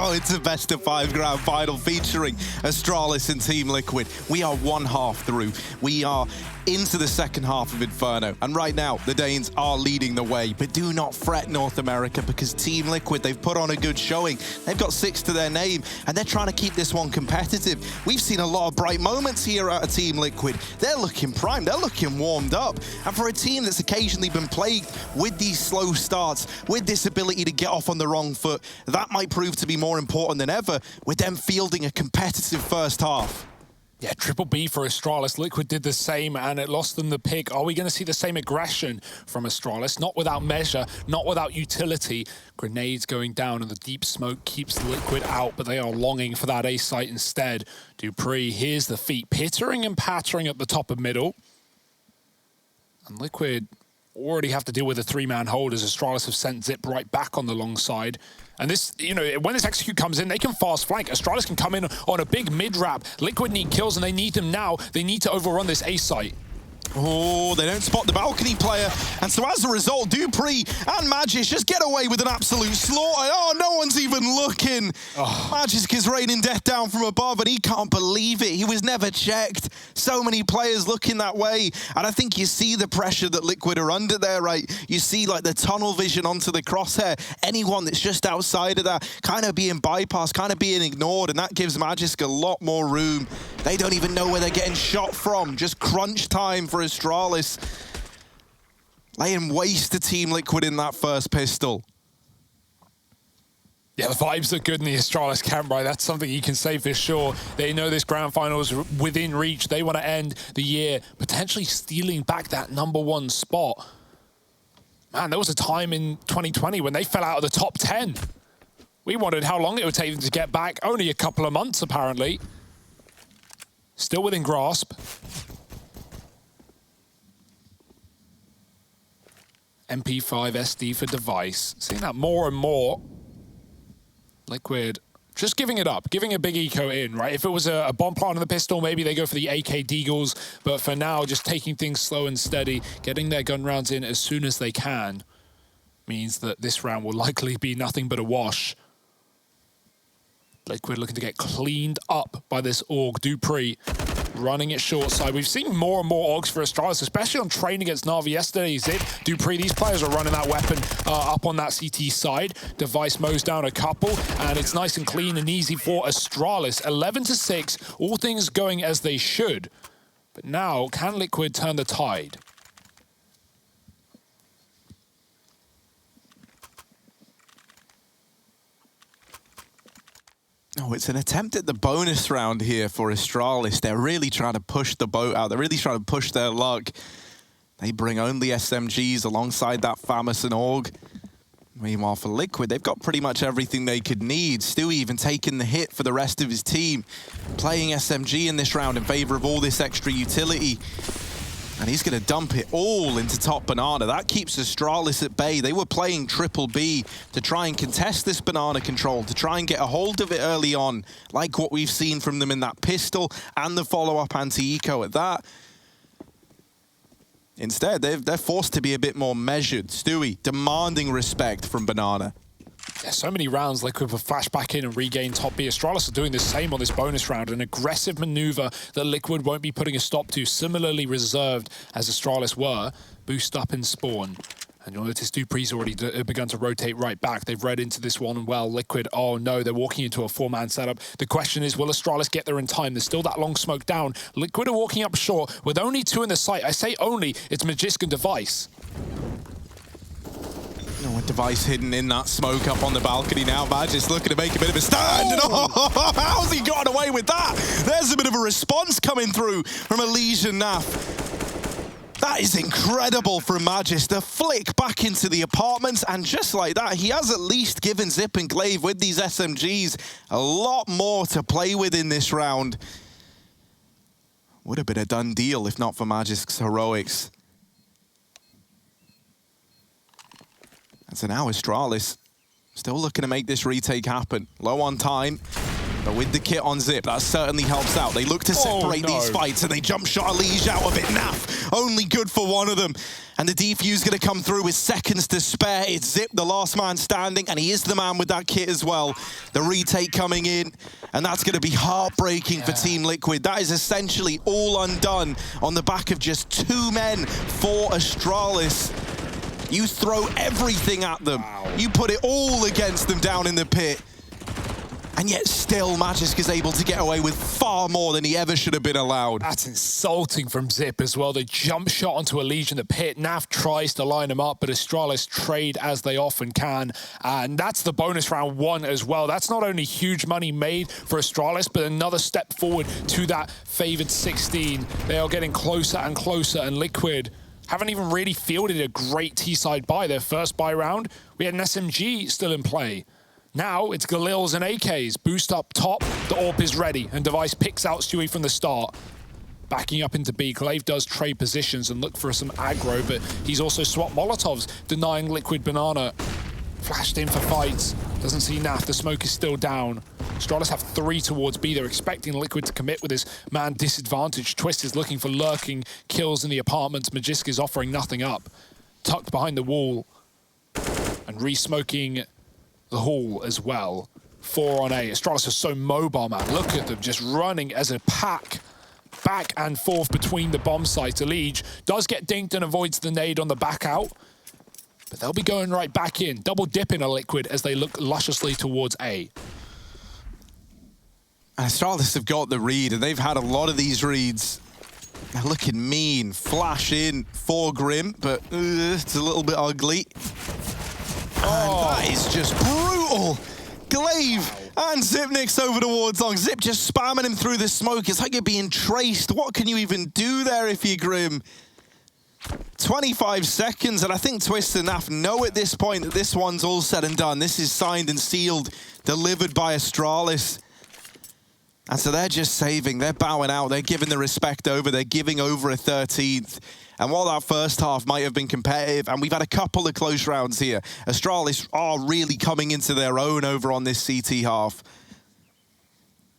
Oh, it's a best of 5 grand final featuring Astralis and Team Liquid. We are one half through. We are into the second half of Inferno. And right now, the Danes are leading the way. But do not fret, North America, because Team Liquid, they've put on a good showing. They've got 6 to their name, and they're trying to keep this one competitive. We've seen a lot of bright moments here out of Team Liquid. They're looking primed. They're looking warmed up. And for a team that's occasionally been plagued with these slow starts, with this ability to get off on the wrong foot, that might prove to be more important than ever with them fielding a competitive first half. Yeah, triple B for Astralis. Liquid did the same, and it lost them the pick. Are we going to see the same aggression from Astralis? Not without measure, not without utility. Grenades going down, and the deep smoke keeps Liquid out, but they are longing for that A site instead. dupreeh, here's the feet, pittering and pattering at the top of middle. And Liquid already have to deal with a three-man hold as Astralis have sent Zip right back on the long side. And this, you know, when this execute comes in, they can fast flank. Astralis can come in on a big mid-wrap. Liquid need kills, and they need them now. They need to overrun this A site. Oh, they don't spot the balcony player. And so as a result, dupreeh and Magisk just get away with an absolute slaughter. Oh, no one's even looking. Oh. Magisk is raining death down from above, and he can't believe it. He was never checked. So many players looking that way. And I think you see the pressure that Liquid are under there, right? You see like the tunnel vision onto the crosshair. Anyone that's just outside of that kind of being bypassed, kind of being ignored, and that gives Magisk a lot more room. They don't even know where they're getting shot from. Just crunch time for Astralis, laying waste to Team Liquid in that first pistol. Yeah, the vibes are good in the Astralis camp, right? That's something you can say for sure. They know this grand final is within reach. They want to end the year potentially stealing back that #1 spot. Man, there was a time in 2020 when they fell out of the top 10. We wondered how long it would take them to get back. Only a couple of months, apparently. Still within grasp. MP5 SD for device. Seeing that more and more. Liquid just giving it up, giving a big eco in, right? If it was a bomb plant on the pistol, maybe they go for the AK Deagles. But for now, just taking things slow and steady, getting their gun rounds in as soon as they can, means that this round will likely be nothing but a wash. Liquid looking to get cleaned up by this AUG. dupreeh running it short side. We've seen more and more AUGs for Astralis, especially on training against Na'Vi yesterday. Zip, dupreeh, these players are running that weapon up on that CT side. Device mows down a couple, and it's nice and clean and easy for Astralis. 11-6, all things going as they should. But now, can Liquid turn the tide? Oh, it's an attempt at the bonus round here for Astralis. They're really trying to push the boat out. They're really trying to push their luck. They bring only SMGs alongside that FAMAS and AUG. Meanwhile, for Liquid, they've got pretty much everything they could need. Stewie even taking the hit for the rest of his team. Playing SMG in this round in favor of all this extra utility. And he's going to dump it all into top banana. That keeps Astralis at bay. They were playing triple B to try and contest this banana control, to try and get a hold of it early on, like what we've seen from them in that pistol and the follow-up anti-eco at that. Instead, they're forced to be a bit more measured. Stewie demanding respect from banana. Yeah, so many rounds Liquid will flash back in and regain top B. Astralis are doing the same on this bonus round, an aggressive maneuver that Liquid won't be putting a stop to, similarly reserved as Astralis were. Boost up in spawn. And you'll notice dupreeh's already begun to rotate right back. They've read into this one well. Liquid, oh no, they're walking into a four-man setup. The question is, will Astralis get there in time? There's still that long smoke down. Liquid are walking up short with only two in the site. I say only, it's Magisk and Device. No, a device hidden in that smoke up on the balcony now. Magisk looking to make a bit of a stand. Oh, how's he gotten away with that? There's a bit of a response coming through from Elysian Naf. That is incredible from Magisk. The flick back into the apartments, and just like that, he has at least given Zip and Glaive with these SMGs a lot more to play with in this round. Would have been a done deal if not for Magisk's heroics. And so now Astralis still looking to make this retake happen. Low on time, but with the kit on Zip, that certainly helps out. They look to separate these fights, and they jump shot Elige out of it. Naf, only good for one of them. And the defuse going to come through with seconds to spare. It's Zip, the last man standing, and he is the man with that kit as well. The retake coming in, and that's going to be heartbreaking for Team Liquid. That is essentially all undone on the back of just two men for Astralis. You throw everything at them. Wow. You put it all against them down in the pit. And yet still Magisk is able to get away with far more than he ever should have been allowed. That's insulting from Zip as well. The jump shot onto a Legion in the pit. Naf tries to line him up, but Astralis trade as they often can. And that's the bonus round 1 as well. That's not only huge money made for Astralis, but another step forward to that favored 16. They are getting closer and closer, and Liquid haven't even really fielded a great T-side buy. Their first buy round, we had an SMG still in play. Now it's Galils and AKs. Boost up top, the AWP is ready, and Device picks out Stewie from the start. Backing up into B, Glaive does trade positions and look for some aggro, but he's also swapped Molotovs, denying Liquid Banana. Flashed in for fights, doesn't see Naf, the smoke is still down. Astralis have 3 towards B, they're expecting Liquid to commit with his man disadvantage. Twist is looking for lurking kills in the apartments, Magisk is offering nothing up. Tucked behind the wall, and re-smoking the hall as well. 4 on A. Astralis are so mobile, man. Look at them just running as a pack. Back and forth between the bomb sites. Elige does get dinked and avoids the nade on the back out. But they'll be going right back in. Double dipping a Liquid as they look lusciously towards A. Astralis have got the read, and they've had a lot of these reads. They're looking mean. Flash in for Grim, but it's a little bit ugly. Oh. And that is just brutal. Glaive and Zipnik's over towards Long. Zip just spamming him through the smoke. It's like you're being traced. What can you even do there if you're Grim? 25 seconds, and I think Twist and Naf know at this point that this one's all said and done. This is signed and sealed, delivered by Astralis. And so they're just saving, they're bowing out, they're giving the respect over, they're giving over a 13th. And while that first half might have been competitive, and we've had a couple of close rounds here, Astralis are really coming into their own over on this CT half.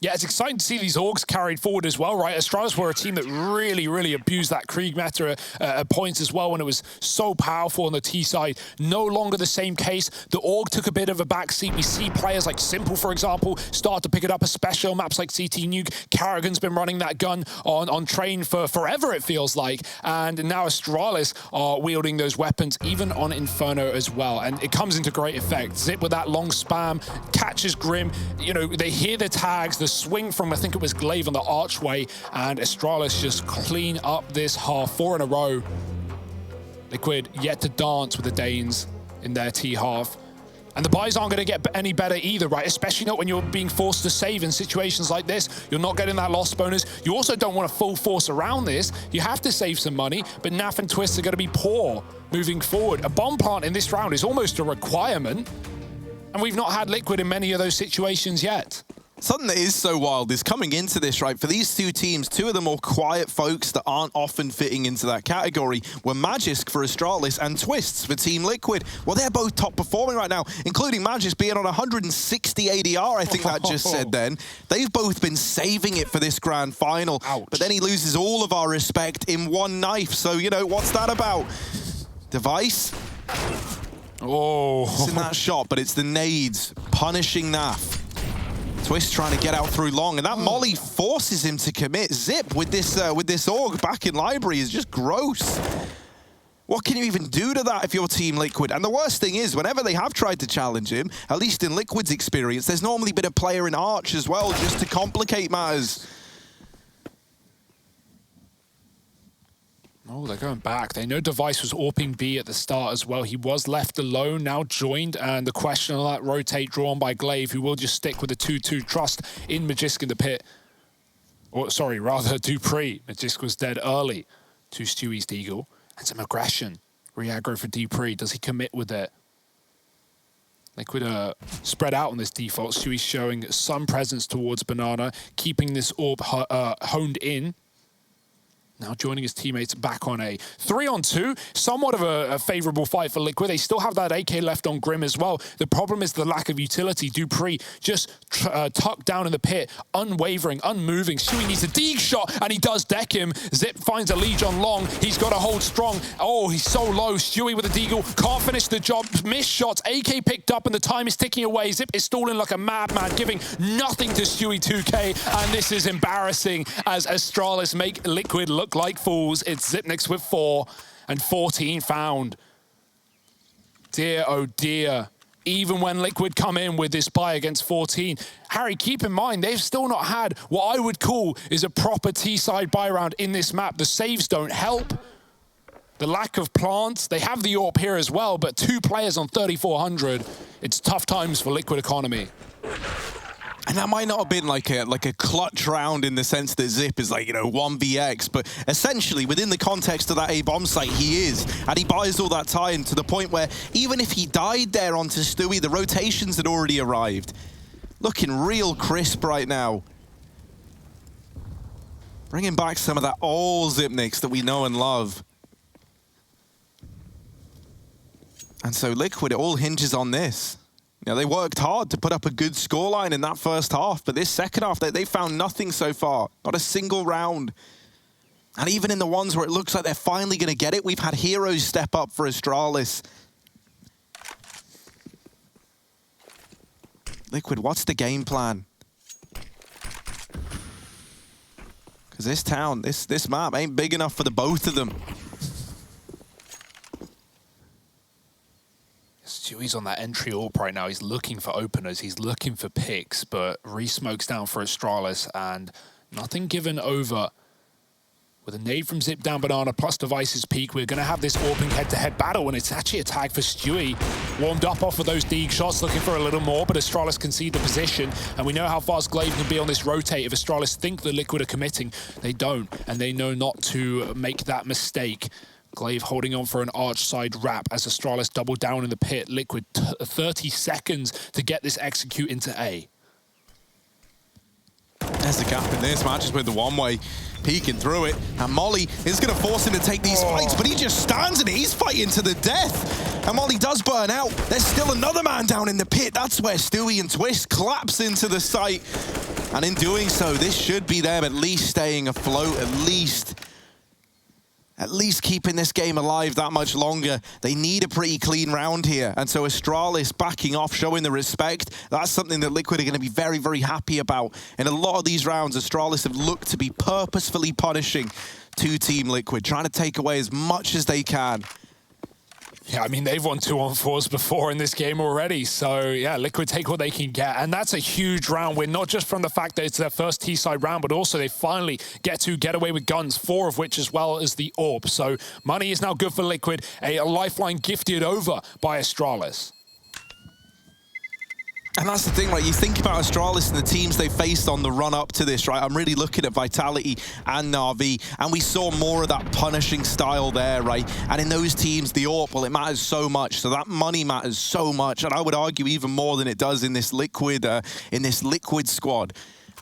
Yeah, it's exciting to see these Orgs carried forward as well, right? Astralis were a team that really abused that Krieg meta at points as well when it was so powerful on the T side. No longer the same case. The Org took a bit of a backseat. We see players like Simple, for example, start to pick it up, especially on maps like CT Nuke. Carrigan's been running that gun on train for forever, it feels like. And now Astralis are wielding those weapons, even on Inferno as well. And it comes into great effect. Zip with that long spam, catches Grim. You know, they hear the tags, the swing from, I think it was Glaive on the archway, and Astralis just clean up this half. 4 in a row. Liquid yet to dance with the Danes in their T half. And the buys aren't going to get any better either, right? Especially not when you're being forced to save in situations like this. You're not getting that loss bonus. You also don't want to full force around this. You have to save some money, but Naf and Twist are going to be poor moving forward. A bomb plant in this round is almost a requirement, and we've not had Liquid in many of those situations yet. Something that is so wild is coming into this, right? For these two teams, two of the more quiet folks that aren't often fitting into that category were Magisk for Astralis and Twists for Team Liquid. Well, they're both top performing right now, including Magisk being on 160 ADR, I think that just said then. They've both been saving it for this grand final. Ouch. But then he loses all of our respect in one knife. So, you know, what's that about? Device? Oh. It's in that shot, but it's the nades punishing Naf. Twist trying to get out through long, and that molly forces him to commit. Zip with this Org back in library is just gross. What can you even do to that if you're Team Liquid? And the worst thing is, whenever they have tried to challenge him, at least in Liquid's experience, there's normally been a player in Arch as well, just to complicate matters. Oh, they're going back. They know Device was AWPing B at the start as well. He was left alone, now joined, and the question on that rotate drawn by Glaive, who will just stick with the 2-2 trust in Magisk in the pit. Or, sorry, rather Dupree. Magisk was dead early to Stewie's Deagle. And some aggression. Re-aggro for Dupree. Does he commit with it? Liquid spread out on this default. Stewie's showing some presence towards Banana, keeping this AWP honed in. Now joining his teammates back on A. 3-on-2, somewhat of a favorable fight for Liquid. They still have that AK left on Grim as well. The problem is the lack of utility. Dupree just tucked down in the pit, unwavering, unmoving. Stewie needs a Deeg shot, and he does deck him. Zip finds a Legion on long. He's got to hold strong. Oh, he's so low. Stewie with a Deagle, can't finish the job. Missed shots. AK picked up, and the time is ticking away. Zip is stalling like a madman, giving nothing to Stewie 2K, and this is embarrassing as Astralis make Liquid look like fools. It's Zipnix with 4 and 14 found. Dear, oh dear. even when Liquid come in with this buy against 14. Harry, keep in mind, they've still not had what I would call is a proper T-side buy round in this map. The saves don't help. The lack of plants, they have the AWP here as well, but 2 players on 3,400. It's tough times for Liquid Economy. And that might not have been like a clutch round in the sense that Zip is like, 1vx, but essentially within the context of that A-bomb site, he is. And he buys all that time to the point where even if he died there onto Stewie, the rotations had already arrived. Looking real crisp right now. Bringing back some of that old Zipniks that we know and love. And so Liquid, it all hinges on this. They worked hard to put up a good scoreline in that first half, but this second half, they found nothing so far. Not a single round. And even in the ones where it looks like they're finally going to get it, we've had heroes step up for Astralis. Liquid, what's the game plan? Because this town, this map ain't big enough for the both of them. Stewie's on that entry AWP right now. He's looking for openers. He's looking for picks, but re-smokes down for Astralis and nothing given over. With a nade from Zip down Banana plus Device's peak, we're going to have this AWPing head-to-head battle, and it's actually a tag for Stewie. Warmed up off of those Deeg shots, looking for a little more, but Astralis concede the position, and we know how fast Glaive can be on this rotate. If Astralis think the Liquid are committing, they don't, and they know not to make that mistake. Glaive holding on for an arch side wrap as Astralis double down in the pit. Liquid 30 seconds to get this execute into A. There's a gap in this match, just with the one-way peeking through it. And Molly is going to force him to take these fights, but he just stands in it. He's fighting to the death. And Molly does burn out. There's still another man down in the pit. That's where Stewie and Twist collapse into the site. And in doing so, this should be them at least staying afloat, at least keeping this game alive that much longer. They need a pretty clean round here. And so Astralis backing off, showing the respect. That's something that Liquid are going to be very, very happy about. In a lot of these rounds, Astralis have looked to be purposefully punishing Team Liquid, trying to take away as much as they can. Yeah, I mean, they've won 2-on-4s before in this game already. So, yeah, Liquid take what they can get. And that's a huge round win, not just from the fact that it's their first T-side round, but also they finally get away with guns, 4 of which as well as the AWP. So money is now good for Liquid, a lifeline gifted over by Astralis. And that's the thing, right? You think about Astralis and the teams they faced on the run up to this, right? I'm really looking at Vitality and Na'Vi, and we saw more of that punishing style there, right? And in those teams, the AWP, well, it matters so much. So that money matters so much, and I would argue even more than it does in this Liquid squad.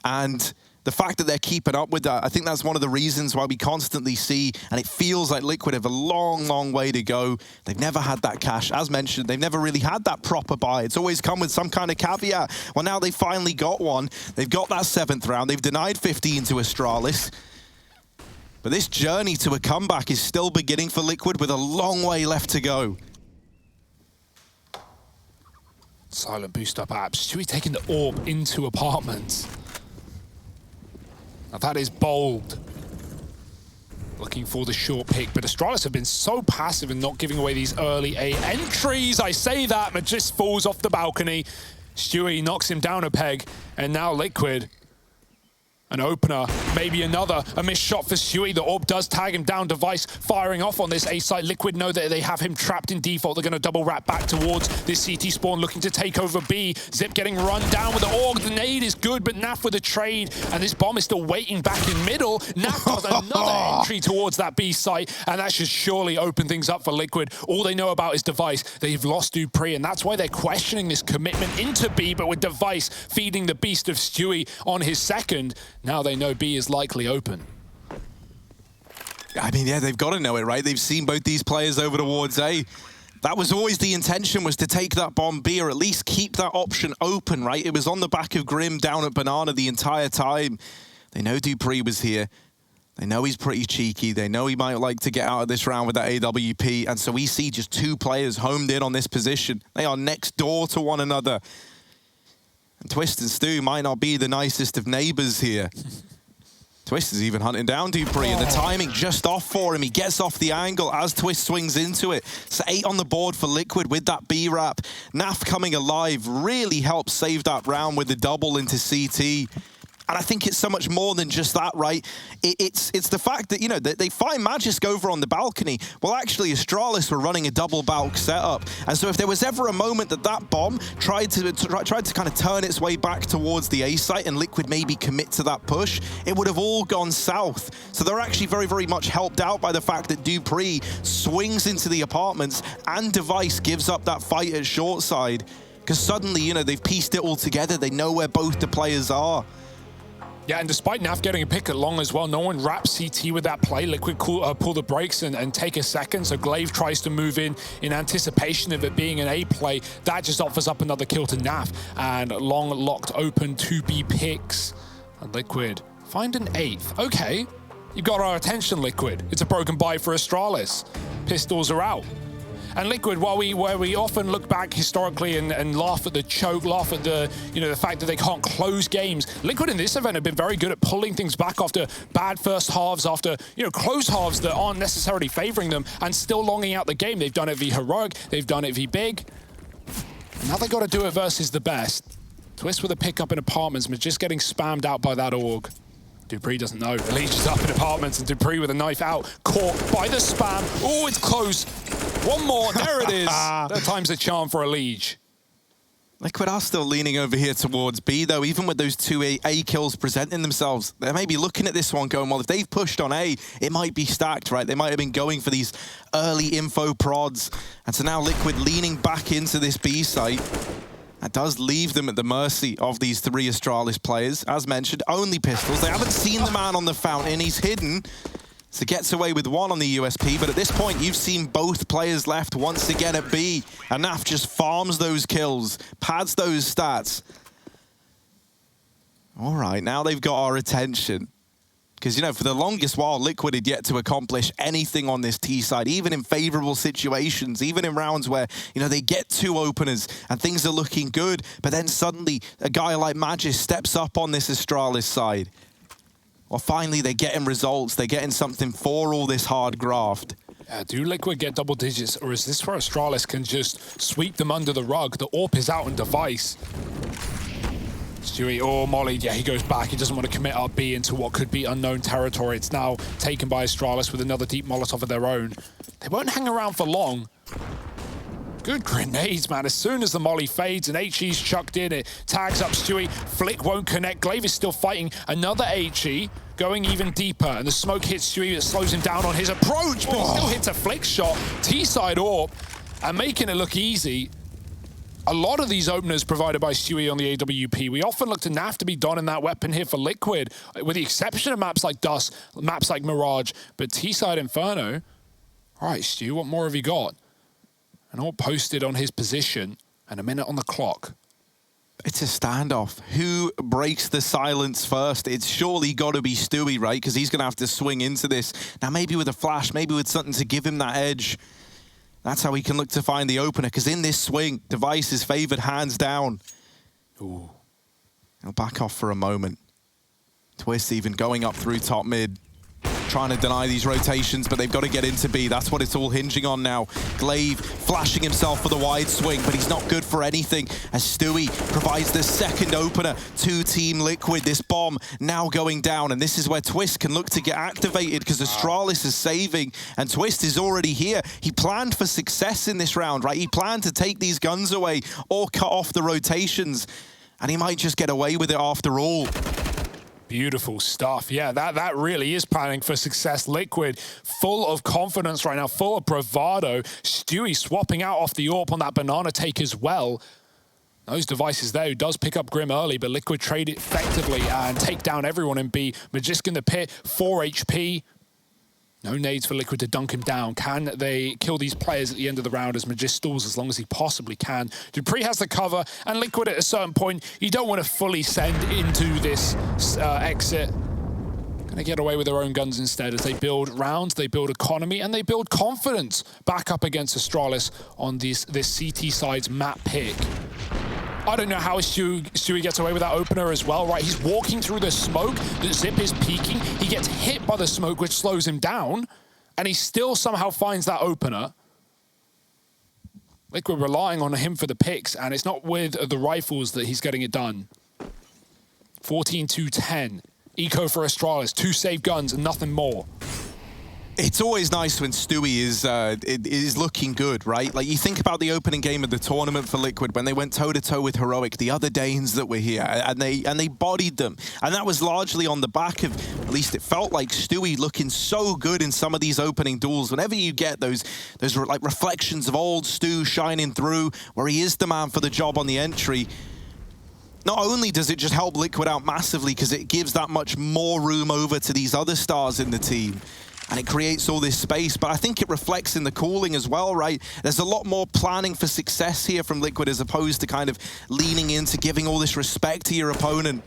And the fact that they're keeping up with that, I think that's one of the reasons why we constantly see, and it feels like Liquid have a long, long way to go. They've never had that cash. As mentioned, they've never really had that proper buy. It's always come with some kind of caveat. Well, now they finally got one. They've got that 7th round. They've denied 15 to Astralis. But this journey to a comeback is still beginning for Liquid with a long way left to go. Silent boost up apps. Stewie taking the AWP into apartments. Now that is bold. Looking for the short pick, but Astralis have been so passive in not giving away these early A entries. I say that, but just falls off the balcony. Stewie knocks him down a peg, and now Liquid. An opener, maybe another. A missed shot for Stewie. The AWP does tag him down. Device firing off on this A site. Liquid know that they have him trapped in default. They're going to double wrap back towards this CT spawn, looking to take over B. Zip getting run down with the AWP. The nade is good, but Naf with a trade. And this bomb is still waiting back in middle. Naf does another entry towards that B site, and that should surely open things up for Liquid. All they know about is Device. They've lost Dupree, and that's why they're questioning this commitment into B, but with Device feeding the beast of Stewie on his second, now they know B is likely open. I mean, yeah, they've got to know it, right? They've seen both these players over towards A. That was always the intention, was to take that bomb B, or at least keep that option open, right? It was on the back of Grim down at Banana the entire time. They know Dupree was here. They know he's pretty cheeky. They know he might like to get out of this round with that AWP. And so we see just 2 players homed in on this position. They are next door to one another. And Twist and Stu might not be the nicest of neighbors here. Twist is even hunting down Dupree, and the timing just off for him. He gets off the angle as Twist swings into it. So 8 on the board for Liquid with that B-Rap. Naf coming alive really helps save that round with the double into CT. And I think it's so much more than just that, right? It's the fact that, you know, they find Magisk over on the balcony. Well, actually, Astralis were running a double balk setup. And so if there was ever a moment that that bomb tried to kind of turn its way back towards the A site and Liquid maybe commit to that push, it would have all gone south. So they're actually very, very much helped out by the fact that Dupree swings into the apartments and Device gives up that fight at short side. Because suddenly, you know, they've pieced it all together. They know where both the players are. Yeah, and despite Naf getting a pick at long as well, no one wraps CT with that play. Liquid pull the brakes and take a second, so Glaive tries to move in anticipation of it being an A play. That just offers up another kill to Naf, and long locked open 2B picks. And Liquid find an 8th. Okay, you got our attention, Liquid. It's a broken bye for Astralis. Pistols are out. And Liquid, where we often look back historically and laugh at the choke, laugh at the, you know, the fact that they can't close games, Liquid in this event have been very good at pulling things back after bad first halves, after, you know, close halves that aren't necessarily favoring them, and still longing out the game. They've done it v Heroic, they've done it v Big. And now they got to do it versus the best. Twist with a pickup in apartments, but just getting spammed out by that org. Dupree doesn't know. Elise is up in apartments, and Dupree with a knife out, caught by the spam. Oh, it's close. One more, there it is. That time's a charm for a Liege. Liquid are still leaning over here towards B, though, even with those 2 A kills presenting themselves. They may be looking at this one going, well, if they've pushed on A, it might be stacked, right? They might have been going for these early info prods. And so now Liquid leaning back into this B site. That does leave them at the mercy of these 3 Astralis players. As mentioned, only pistols. They haven't seen the man on the fountain. He's hidden. So gets away with 1 on the USP. But at this point, you've seen both players left once again at B. And Naf just farms those kills, pads those stats. All right, now they've got our attention. Because, you know, for the longest while, Liquid had yet to accomplish anything on this T side, even in favorable situations, even in rounds where, you know, they get 2 openers and things are looking good. But then suddenly, a guy like Magisk steps up on this Astralis side. Well, finally, they're getting results. They're getting something for all this hard graft. Do Liquid get double digits, or is this where Astralis can just sweep them under the rug? The AWP is out on Device. Stewie, oh, Molly, yeah, he goes back. He doesn't want to commit up B into what could be unknown territory. It's now taken by Astralis with another deep Molotov of their own. They won't hang around for long. Good grenades, man. As soon as the Molly fades and HE's chucked in, it tags up Stewie. Flick won't connect. Glaive is still fighting. Another HE going even deeper, and the smoke hits Stewie. It slows him down on his approach, but he still hits a Flick shot. T-side AWP, and making it look easy. A lot of these openers provided by Stewie on the AWP. We often look to Naf to be donning that weapon here for Liquid, with the exception of maps like Dust, maps like Mirage, but T-side Inferno. All right, Stu, what more have you got? And all posted on his position, and a minute on the clock. It's a standoff. Who breaks the silence first? It's surely got to be Stewie, right? Because he's going to have to swing into this. Now, maybe with a flash, maybe with something to give him that edge. That's how he can look to find the opener, because in this swing, Device is favored hands down. Ooh. He'll back off for a moment. Twist even going up through top mid, trying to deny these rotations, but they've got to get into B. That's what it's all hinging on now. Glaive flashing himself for the wide swing, but he's not good for anything as Stewie provides the second opener to Team Liquid. This bomb now going down, and this is where Twist can look to get activated because Astralis is saving, and Twist is already here. He planned for success in this round, right? He planned to take these guns away or cut off the rotations, and he might just get away with it after all. Beautiful stuff. Yeah, that really is planning for success. Liquid, full of confidence right now, full of bravado. Stewie swapping out off the AWP on that banana take as well. Those devices there, who does pick up Grim early, but Liquid trade it effectively and take down everyone in B. Magisk in the pit, 4 HP. No nades for Liquid to dunk him down. Can they kill these players at the end of the round as Magisk stalls as long as he possibly can? Dupree has the cover, and Liquid at a certain point, you don't want to fully send into this exit. Gonna get away with their own guns instead as they build rounds, they build economy, and they build confidence back up against Astralis on this CT side's map pick. I don't know how Stewie gets away with that opener as well, right? He's walking through the smoke, the Zip is peeking, he gets hit by the smoke, which slows him down, and he still somehow finds that opener. Liquid relying on him for the picks, and it's not with the rifles that he's getting it done. 14-10. Eco for Astralis, 2 safe guns and nothing more. It's always nice when Stewie is looking good, right? Like, you think about the opening game of the tournament for Liquid when they went toe-to-toe with Heroic, the other Danes that were here, and they bodied them. And that was largely on the back of, at least it felt like, Stewie looking so good in some of these opening duels. Whenever you get those like reflections of old Stu shining through, where he is the man for the job on the entry, not only does it just help Liquid out massively because it gives that much more room over to these other stars in the team, and it creates all this space, but I think it reflects in the cooling as well, right? There's a lot more planning for success here from Liquid as opposed to kind of leaning into giving all this respect to your opponent.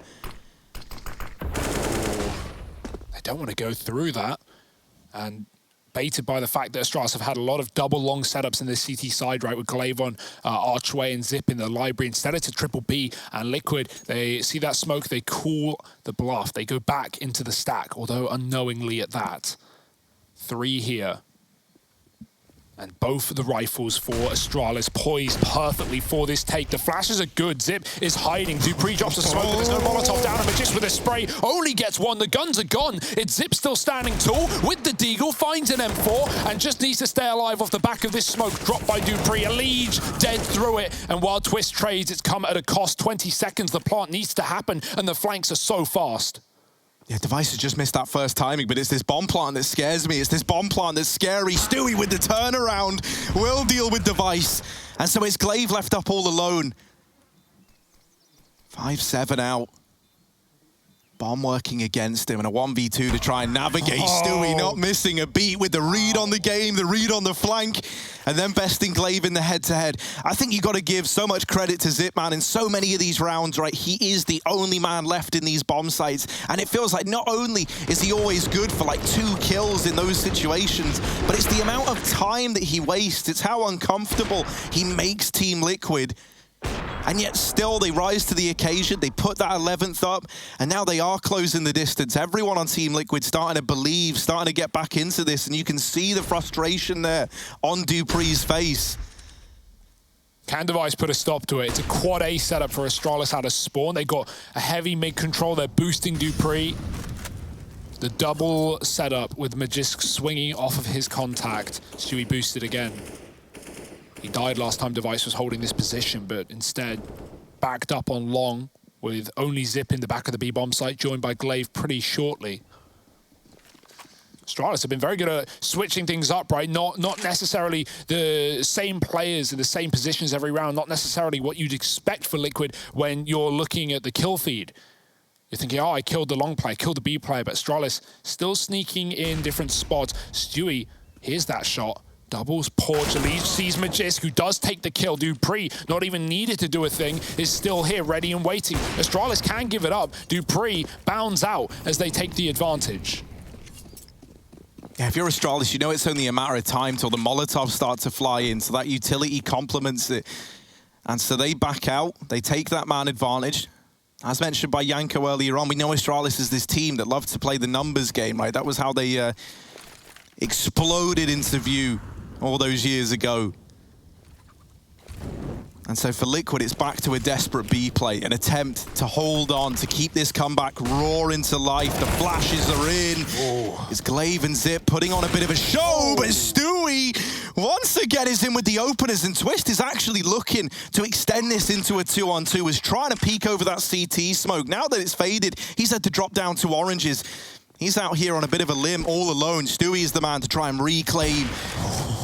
They don't want to go through that, and baited by the fact that Astralis have had a lot of double long setups in the CT side, right, with Glaive on Archway and Zip in the library. Instead it's a triple B, and Liquid, they see that smoke, they cool the bluff. They go back into the stack, although unknowingly at that. 3 here. And both of the rifles for Astralis poised perfectly for this take. The flashes are good. Zip is hiding. Dupree drops the smoke, but there's no Molotov down. And Magist with a spray only gets 1. The guns are gone. It's Zip still standing tall with the Deagle, finds an M4, and just needs to stay alive off the back of this smoke dropped by Dupree. A Liege dead through it. And while Twist trades, it's come at a cost. 20 seconds. The plant needs to happen, and the flanks are so fast. Yeah, Device has just missed that first timing, but it's this bomb plant that scares me. It's this bomb plant that's scary. Stewie with the turnaround will deal with Device. And so it's Glaive left up all alone. 5-7 out. Bomb working against him, and a 1v2 to try and navigate. Stewie not missing a beat with the read on the game, the read on the flank, and then besting Glaive in the head-to-head. I think you got to give so much credit to Zip, man. In so many of these rounds, right, he is the only man left in these bomb sites, and it feels like not only is he always good for like 2 kills in those situations, but it's the amount of time that he wastes. It's how uncomfortable he makes Team Liquid. And yet still they rise to the occasion. They put that 11th up, and now they are closing the distance. Everyone on Team Liquid starting to believe, starting to get back into this, and you can see the frustration there on Dupree's face. Can Device put a stop to it? It's a quad A setup for Astralis out of spawn. They got a heavy mid-control. They're boosting Dupree. The double setup with Magisk swinging off of his contact. Stewie boosted again. He died last time Device was holding this position, but instead backed up on long with only Zip in the back of the B-bomb site, joined by Glaive pretty shortly. Astralis have been very good at switching things up, right? Not necessarily the same players in the same positions every round, not necessarily what you'd expect for Liquid when you're looking at the kill feed. You're thinking, oh, I killed the long player, killed the B player, but Astralis still sneaking in different spots. Stewie, here's that shot. Doubles Porch, sees Magisk, who does take the kill. Dupree, not even needed to do a thing, is still here, ready and waiting. Astralis can give it up. Dupree bounds out as they take the advantage. Yeah, if you're Astralis, you know it's only a matter of time till the Molotovs start to fly in, so that utility complements it. And so they back out, they take that man advantage. As mentioned by Yanko earlier on, we know Astralis is this team that love to play the numbers game, right? That was how they exploded into view all those years ago. And so for Liquid, it's back to a desperate B play, an attempt to hold on, to keep this comeback roaring to life. The flashes are in. Oh. It's Glaive and Zip putting on a bit of a show, but Stewie once again is in with the openers, and Twist is actually looking to extend this into a 2-on-2, is trying to peek over that CT smoke. Now that it's faded, he's had to drop down to oranges. He's out here on a bit of a limb all alone. Stewie is the man to try and reclaim.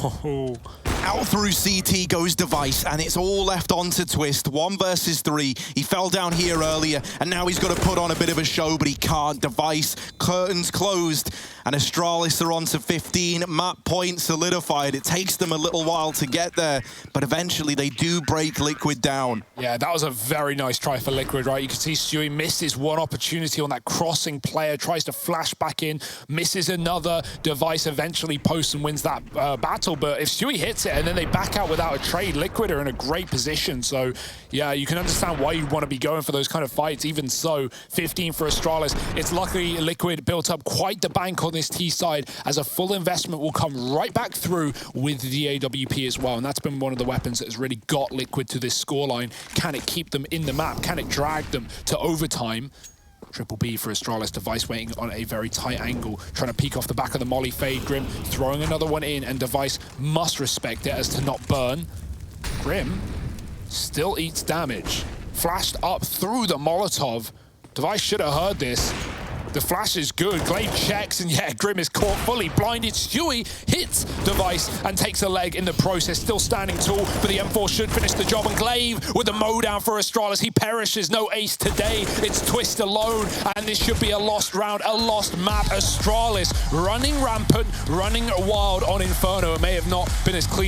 Oh. Out through CT goes Device, and it's all left onto Twist. 1 versus 3. He fell down here earlier, and now he's got to put on a bit of a show, but he can't. Device, curtains closed, and Astralis are on to 15. Map point solidified. It takes them a little while to get there, but eventually they do break Liquid down. Yeah, that was a very nice try for Liquid, right? You can see Stewie misses one opportunity on that crossing player, tries to flash back in, misses another. Device eventually posts and wins that battle, but if Stewie hits it and then they back out without a trade, Liquid are in a great position. So yeah, you can understand why you'd want to be going for those kind of fights. Even so, 15 for Astralis. It's luckily Liquid built up quite the bank on this T side, as a full investment will come right back through with the AWP as well. And that's been one of the weapons that has really got Liquid to this scoreline. Can it keep them in the map? Can it drag them to overtime? Triple B for Astralis. Device waiting on a very tight angle, trying to peek off the back of the molly fade. Grim throwing another one in, and Device must respect it as to not burn. Grim still eats damage. Flashed up through the Molotov. Device should have heard this. The flash is good. Glaive checks, and yeah, Grim is caught fully blinded. Stewie hits Device and takes a leg in the process. Still standing tall, but the M4 should finish the job. And Glaive with the mow down for Astralis. He perishes. No ace today. It's Twist alone, and this should be a lost round, a lost map. Astralis running rampant, running wild on Inferno. It may have not been as clean